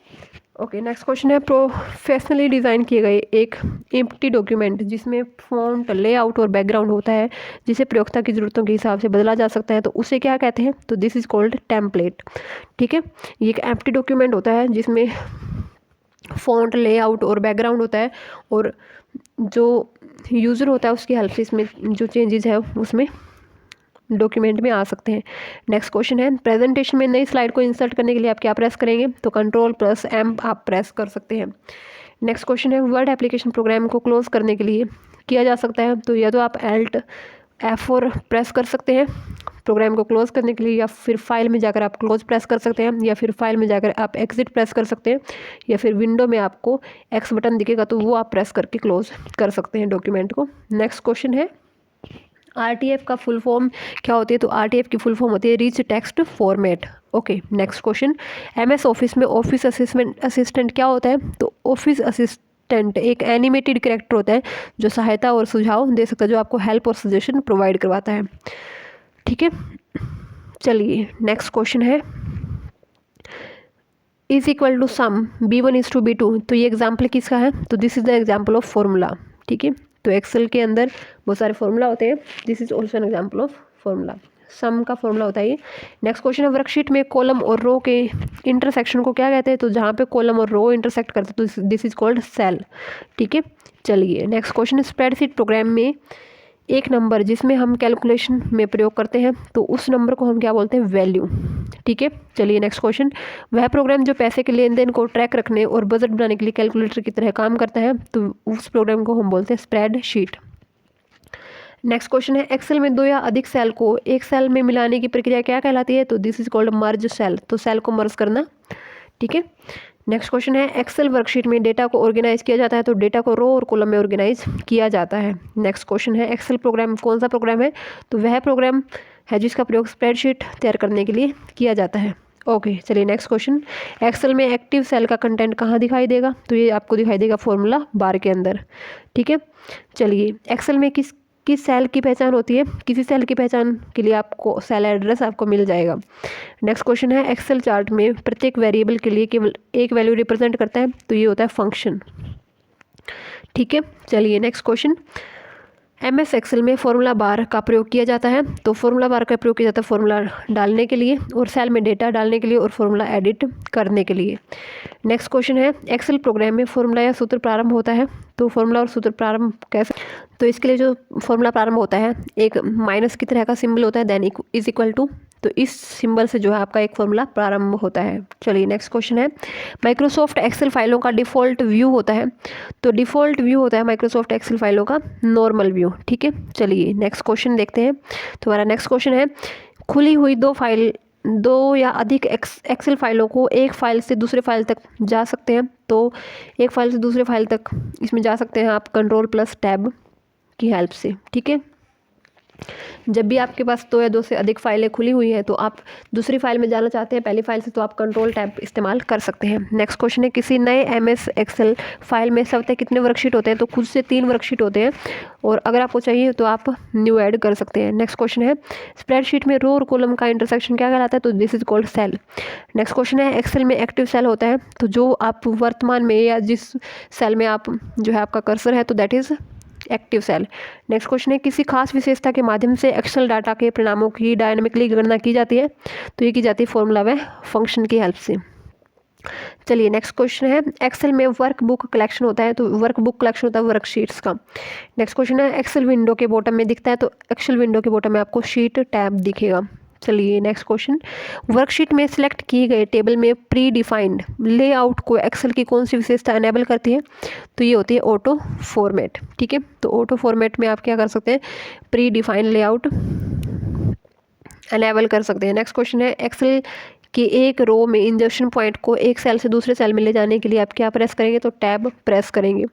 ओके। नेक्स्ट क्वेश्चन है, प्रोफेशनली डिज़ाइन किए गए एक एम्प्टी डॉक्यूमेंट जिसमें फ़ॉन्ट, लेआउट और बैकग्राउंड होता है जिसे प्रयोक्ता की ज़रूरतों के हिसाब से बदला जा सकता है, तो उसे क्या कहते हैं, तो दिस इज़ कॉल्ड टेम्पलेट। ठीक है, ये एक एम्प्टी डॉक्यूमेंट होता है जिसमें फ़ॉन्ट, लेआउट और बैकग्राउंड होता है और जो यूज़र होता है उसकी हेल्प से इसमें जो चेंजेस है उसमें डॉक्यूमेंट में आ सकते हैं। नेक्स्ट क्वेश्चन है, प्रेजेंटेशन में नई स्लाइड को इंसर्ट करने के लिए आप क्या प्रेस करेंगे, तो कंट्रोल प्लस M आप प्रेस कर सकते हैं। नेक्स्ट क्वेश्चन है, वर्ड एप्लीकेशन प्रोग्राम को क्लोज करने के लिए किया जा सकता है, तो या तो आप Alt F4 प्रेस कर सकते हैं प्रोग्राम को क्लोज करने के लिए, या फिर फाइल में जाकर आप क्लोज प्रेस कर सकते हैं, या फिर फाइल में जाकर आप एग्जिट प्रेस कर सकते हैं, या फिर विंडो में आपको X बटन दिखेगा तो वो आप प्रेस करके क्लोज कर सकते हैं डॉक्यूमेंट को। नेक्स्ट क्वेश्चन है, RTF का फुल फॉर्म क्या होती है, तो RTF की फुल फॉर्म होती है rich text format. Okay. Next question, MS office में ऑफिस असिस्टेंट क्या होता है, तो ऑफिस असिस्टेंट एक एनिमेटेड कैरेक्टर होता है जो सहायता और सुझाव दे सकता है, जो आपको हेल्प और सजेशन प्रोवाइड करवाता है। ठीक है, चलिए नेक्स्ट क्वेश्चन है, is equal to sum B1:B2, तो ये एग्जाम्पल किसका है, तो this is the example of formula. ठीक है, तो एक्सेल के अंदर बहुत सारे फॉर्मूला होते हैं, this is also an example of formula, sum का फॉर्मूला होता है ये। नेक्स्ट क्वेश्चन है, वर्कशीट में कॉलम और रो के इंटरसेक्शन को क्या कहते हैं, तो जहाँ पे कॉलम और रो इंटरसेक्ट करते हैं तो दिस इज कॉल्ड सेल। ठीक है, चलिए नेक्स्ट क्वेश्चन, स्प्रेडशीट प्रोग्राम में एक नंबर जिसमें हम कैलकुलेशन में प्रयोग करते हैं तो उस नंबर को हम क्या बोलते हैं, वैल्यू। ठीक है, चलिए नेक्स्ट क्वेश्चन, वह प्रोग्राम जो पैसे के लेन देन को ट्रैक रखने और बजट बनाने के लिए कैलकुलेटर की तरह काम करता है तो उस प्रोग्राम को हम बोलते हैं स्प्रेडशीट। नेक्स्ट क्वेश्चन है, एक्सेल में 2 या अधिक सेल को एक सेल में मिलाने की प्रक्रिया क्या कहलाती है, तो this is called merge cell, तो सेल को मर्ज करना। ठीक है, नेक्स्ट क्वेश्चन है, एक्सेल वर्कशीट में डेटा को ऑर्गेनाइज किया जाता है तो डेटा को रो और कॉलम में ऑर्गेनाइज किया जाता है। नेक्स्ट क्वेश्चन है, एक्सेल प्रोग्राम कौन सा प्रोग्राम है, तो वह प्रोग्राम है जिसका प्रयोग स्प्रेडशीट तैयार करने के लिए किया जाता है। ओके, चलिए नेक्स्ट क्वेश्चन, एक्सेल में एक्टिव सेल का कंटेंट कहाँ दिखाई देगा, तो ये आपको दिखाई देगा फॉर्मूला बार के अंदर। ठीक है, चलिए एक्सेल में किस सेल की पहचान होती है, किसी सेल की पहचान के लिए आपको सेल एड्रेस आपको मिल जाएगा। नेक्स्ट क्वेश्चन है, एक्सेल चार्ट में प्रत्येक वेरिएबल के लिए केवल एक वैल्यू रिप्रेजेंट करता है तो ये होता है फंक्शन। ठीक है, चलिए नेक्स्ट क्वेश्चन। MS एक्सेल में फॉर्मूला बार का प्रयोग किया जाता है। तो फॉर्मूला बार का प्रयोग किया जाता है फॉर्मूला डालने के लिए और सेल में डेटा डालने के लिए और फॉर्मूला एडिट करने के लिए। नेक्स्ट क्वेश्चन है, एक्सेल प्रोग्राम में फॉर्मूला या सूत्र प्रारंभ होता है। तो फॉर्मूला और सूत्र प्रारंभ कैसे? तो इसके लिए जो फॉर्मूला प्रारंभ होता है एक माइनस की तरह का सिंबल होता है, देन इज इक्वल टू, तो इस सिंबल से जो है आपका एक फॉर्मूला प्रारंभ होता है। चलिए नेक्स्ट क्वेश्चन है, माइक्रोसॉफ्ट एक्सेल फाइलों का डिफ़ॉल्ट व्यू होता है। तो डिफ़ॉल्ट व्यू होता है माइक्रोसॉफ्ट एक्सेल फाइलों का नॉर्मल व्यू। ठीक है, चलिए नेक्स्ट क्वेश्चन देखते हैं। तो हमारा नेक्स्ट क्वेश्चन है, खुली हुई दो या अधिक एक्सेल फाइलों को एक फाइल से दूसरे फाइल तक जा सकते हैं। तो एक फाइल से दूसरे फाइल तक इसमें जा सकते हैं आप कंट्रोल प्लस टैब की हेल्प से। ठीक है, जब भी आपके पास दो या दो से अधिक फाइलें खुली हुई हैं तो आप दूसरी फाइल में जाना चाहते हैं पहली फाइल से, तो आप कंट्रोल टैब इस्तेमाल कर सकते हैं। नेक्स्ट क्वेश्चन है, किसी नए MS एक्सेल फाइल में सबसे कितने वर्कशीट होते हैं? तो खुद से 3 वर्कशीट होते हैं और अगर आपको चाहिए तो आप न्यू ऐड कर सकते हैं। नेक्स्ट क्वेश्चन है, स्प्रेडशीट में रो और कॉलम का इंटरसेक्शन क्या कहलाता है? तो this is called cell. Next question है, एक्सेल में एक्टिव सेल होता है। तो जो आप वर्तमान में या जिस सेल में आप जो है आपका कर्सर है तो that is active cell. Next question है, किसी खास विशेषता के माध्यम से एक्सेल डाटा के परिणामों की डायनामिकली गणना की जाती है। तो ये की जाती है फॉर्मूला व फंक्शन की हेल्प से। चलिए नेक्स्ट क्वेश्चन है, एक्सेल में वर्क बुक कलेक्शन होता है। तो वर्क बुक कलेक्शन होता है वर्कशीट्स का। नेक्स्ट क्वेश्चन है, एक्सेल विंडो के बॉटम में दिखता है। तो एक्सेल विंडो के बॉटम में आपको शीट टैब दिखेगा। चलिए नेक्स्ट क्वेश्चन, वर्कशीट में सिलेक्ट किए गए टेबल में प्री डिफाइंड लेआउट को एक्सेल की कौन सी विशेषता एनेबल करती है? तो ये होती है ऑटो फॉर्मेट। ठीक है, तो ऑटो फॉर्मेट में आप क्या कर सकते हैं, प्री डिफाइंड लेआउट एनेबल कर सकते हैं। नेक्स्ट क्वेश्चन है, एक्सेल कि एक रो में इंजर्शन पॉइंट को एक सेल से दूसरे सेल में ले जाने के लिए आप क्या प्रेस करेंगे? तो टैब प्रेस करेंगे।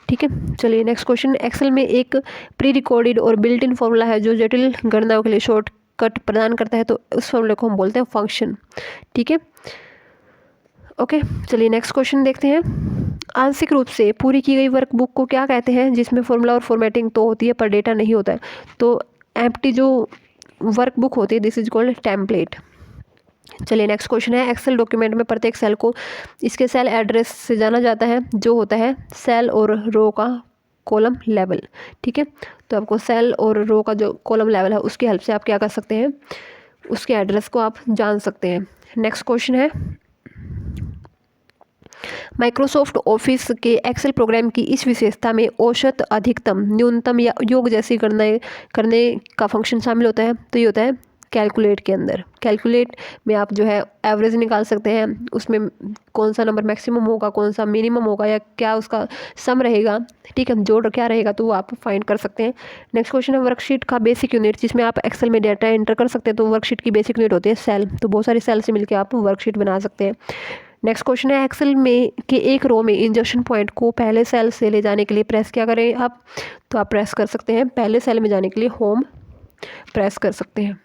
ठीक है, चलिए नेक्स्ट क्वेश्चन, एक्सेल में एक प्री रिकॉर्डेड और बिल्ट इन फॉर्मूला है जो जटिल गणनाओं के लिए शॉर्टकट प्रदान करता है। तो उस फॉर्मूले को हम बोलते हैं फंक्शन। ठीक है, ओके, चलिए नेक्स्ट क्वेश्चन देखते हैं। आंशिक रूप से पूरी की गई वर्कबुक को क्या कहते हैं जिसमें फॉर्मूला और फॉर्मेटिंग तो होती है पर डेटा नहीं होता है? तो एम्प्टी जो वर्कबुक होती है दिस इज कॉल्ड टेम्पलेट। चलिए नेक्स्ट क्वेश्चन है, एक्सेल डॉक्यूमेंट में प्रत्येक सेल को इसके सेल एड्रेस से जाना जाता है जो होता है सेल और रो का कॉलम लेवल। ठीक है, तो आपको सेल और रो का जो कॉलम लेवल है उसकी हेल्प से आप क्या कर सकते हैं, उसके एड्रेस को आप जान सकते हैं। नेक्स्ट क्वेश्चन है, माइक्रोसॉफ्ट ऑफिस के एक्सेल प्रोग्राम की इस विशेषता में औसत, अधिकतम, न्यूनतम या योग जैसी गणना करने का फंक्शन शामिल होता है। तो ये होता है कैलकुलेट के अंदर। कैलकुलेट में आप जो है एवरेज निकाल सकते हैं, उसमें कौन सा नंबर मैक्सिमम होगा, कौन सा मिनिमम होगा या क्या उसका सम रहेगा। ठीक है, जोड़ क्या रहेगा तो वो आप फाइंड कर सकते हैं। नेक्स्ट क्वेश्चन है, वर्कशीट का बेसिक यूनिट जिसमें आप एक्सेल में डेटा एंटर कर सकते हैं। तो वर्कशीट की बेसिक यूनिट होती है सेल। तो बहुत सारी सेल से मिलकर आप वर्कशीट बना सकते हैं। नेक्स्ट क्वेश्चन है, एक्सेल में के एक रो में इंजर्शन पॉइंट को पहले सेल से ले जाने के लिए प्रेस क्या करें आप? तो आप प्रेस कर सकते हैं पहले सेल में जाने के लिए होम प्रेस कर सकते हैं।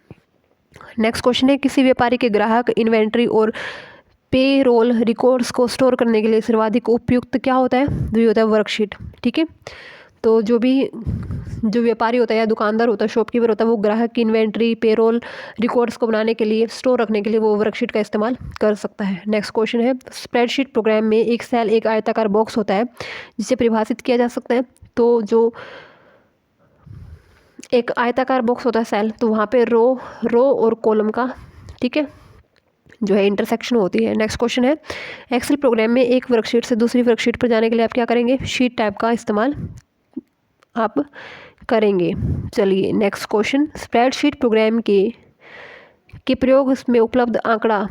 नेक्स्ट क्वेश्चन है, किसी व्यापारी के ग्राहक इन्वेंट्री और पे रोल रिकॉर्ड्स को स्टोर करने के लिए सर्वाधिक उपयुक्त क्या होता है? तो ये होता है वर्कशीट। ठीक है, तो जो व्यापारी होता है या दुकानदार होता है, शॉपकीपर होता है, वो ग्राहक की इन्वेंट्री, पेरोल रिकॉर्ड्स को बनाने के लिए, स्टोर रखने के लिए वो वर्कशीट का इस्तेमाल कर सकता है। नेक्स्ट क्वेश्चन है, स्प्रेडशीट प्रोग्राम में एक सेल एक आयताकार बॉक्स होता है जिसे परिभाषित किया जा सकता है। तो जो एक आयताकार बॉक्स होता है सेल, तो वहाँ पे रो और कॉलम का, ठीक है, जो है इंटरसेक्शन होती है। नेक्स्ट क्वेश्चन है, एक्सेल प्रोग्राम में एक वर्कशीट से दूसरी वर्कशीट पर जाने के लिए आप क्या करेंगे? शीट टैब का इस्तेमाल आप करेंगे। चलिए नेक्स्ट क्वेश्चन, स्प्रेडशीट प्रोग्राम के प्रयोग में उपलब्ध आंकड़ा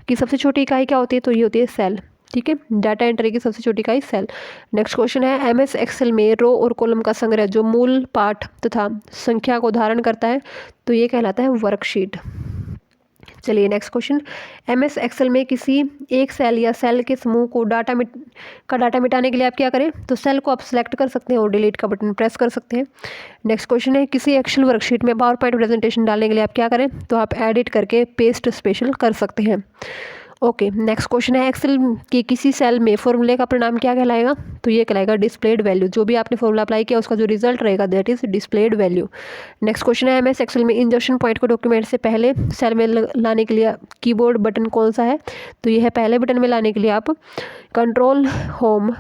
की सबसे छोटी इकाई क्या होती है? तो ये होती है सेल। ठीक है, डाटा एंट्री की सबसे छोटी इकाई सेल। नेक्स्ट क्वेश्चन है, MS एक्सेल में रो और कॉलम का संग्रह जो मूल पाठ तथा संख्या को धारण करता है तो ये कहलाता है वर्कशीट। चलिए नेक्स्ट क्वेश्चन, MS एक्सेल में किसी एक सेल या सेल के समूह को डाटा मिटाने के लिए आप क्या करें? तो सेल को आप सिलेक्ट कर सकते हैं और डिलीट का बटन प्रेस कर सकते हैं। नेक्स्ट क्वेश्चन है, किसी एक्सेल वर्कशीट में पावर पॉइंट प्रेजेंटेशन डालने के लिए आप क्या करें? तो आप एडिट करके पेस्ट स्पेशल कर सकते हैं। ओके, नेक्स्ट क्वेश्चन है, एक्सेल के किसी सेल में फॉर्मूले का परिणाम क्या कहलाएगा? तो ये कहलाएगा डिस्प्लेड वैल्यू। जो भी आपने फॉर्मूला अप्लाई किया उसका जो रिजल्ट रहेगा that is displayed value. Next question है, MS एक्सेल में इंजर्शन पॉइंट को डॉक्यूमेंट से पहले सेल में लाने के लिए कीबोर्ड बटन कौन सा है? तो ये है पहले बटन में लाने के लिए आप control home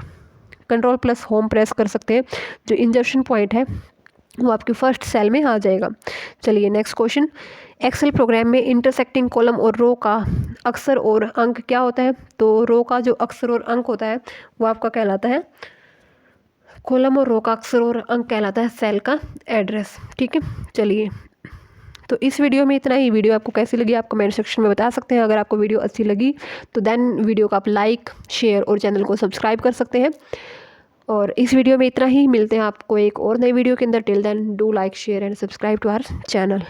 control plus home press कर सकते हैं, जो इंजर्शन पॉइंट है वो आपके फर्स्ट सेल में आ जाएगा। चलिए नेक्स्ट क्वेश्चन, एक्सेल प्रोग्राम में इंटरसेक्टिंग कॉलम और रो का अक्षर और अंक क्या होता है? तो रो का जो अक्षर और अंक होता है वो आपका कहलाता है, कॉलम और रो का अक्षर और अंक कहलाता है सेल का एड्रेस। ठीक है, चलिए तो इस वीडियो में इतना ही। वीडियो आपको कैसी लगी आप कमेंट सेक्शन में बता सकते हैं। अगर आपको वीडियो अच्छी लगी तो देन वीडियो को आप लाइक, शेयर और चैनल को सब्सक्राइब कर सकते हैं। और इस वीडियो में इतना ही, मिलते हैं आपको एक और नई वीडियो के अंदर। Till then do like, share and subscribe to our channel.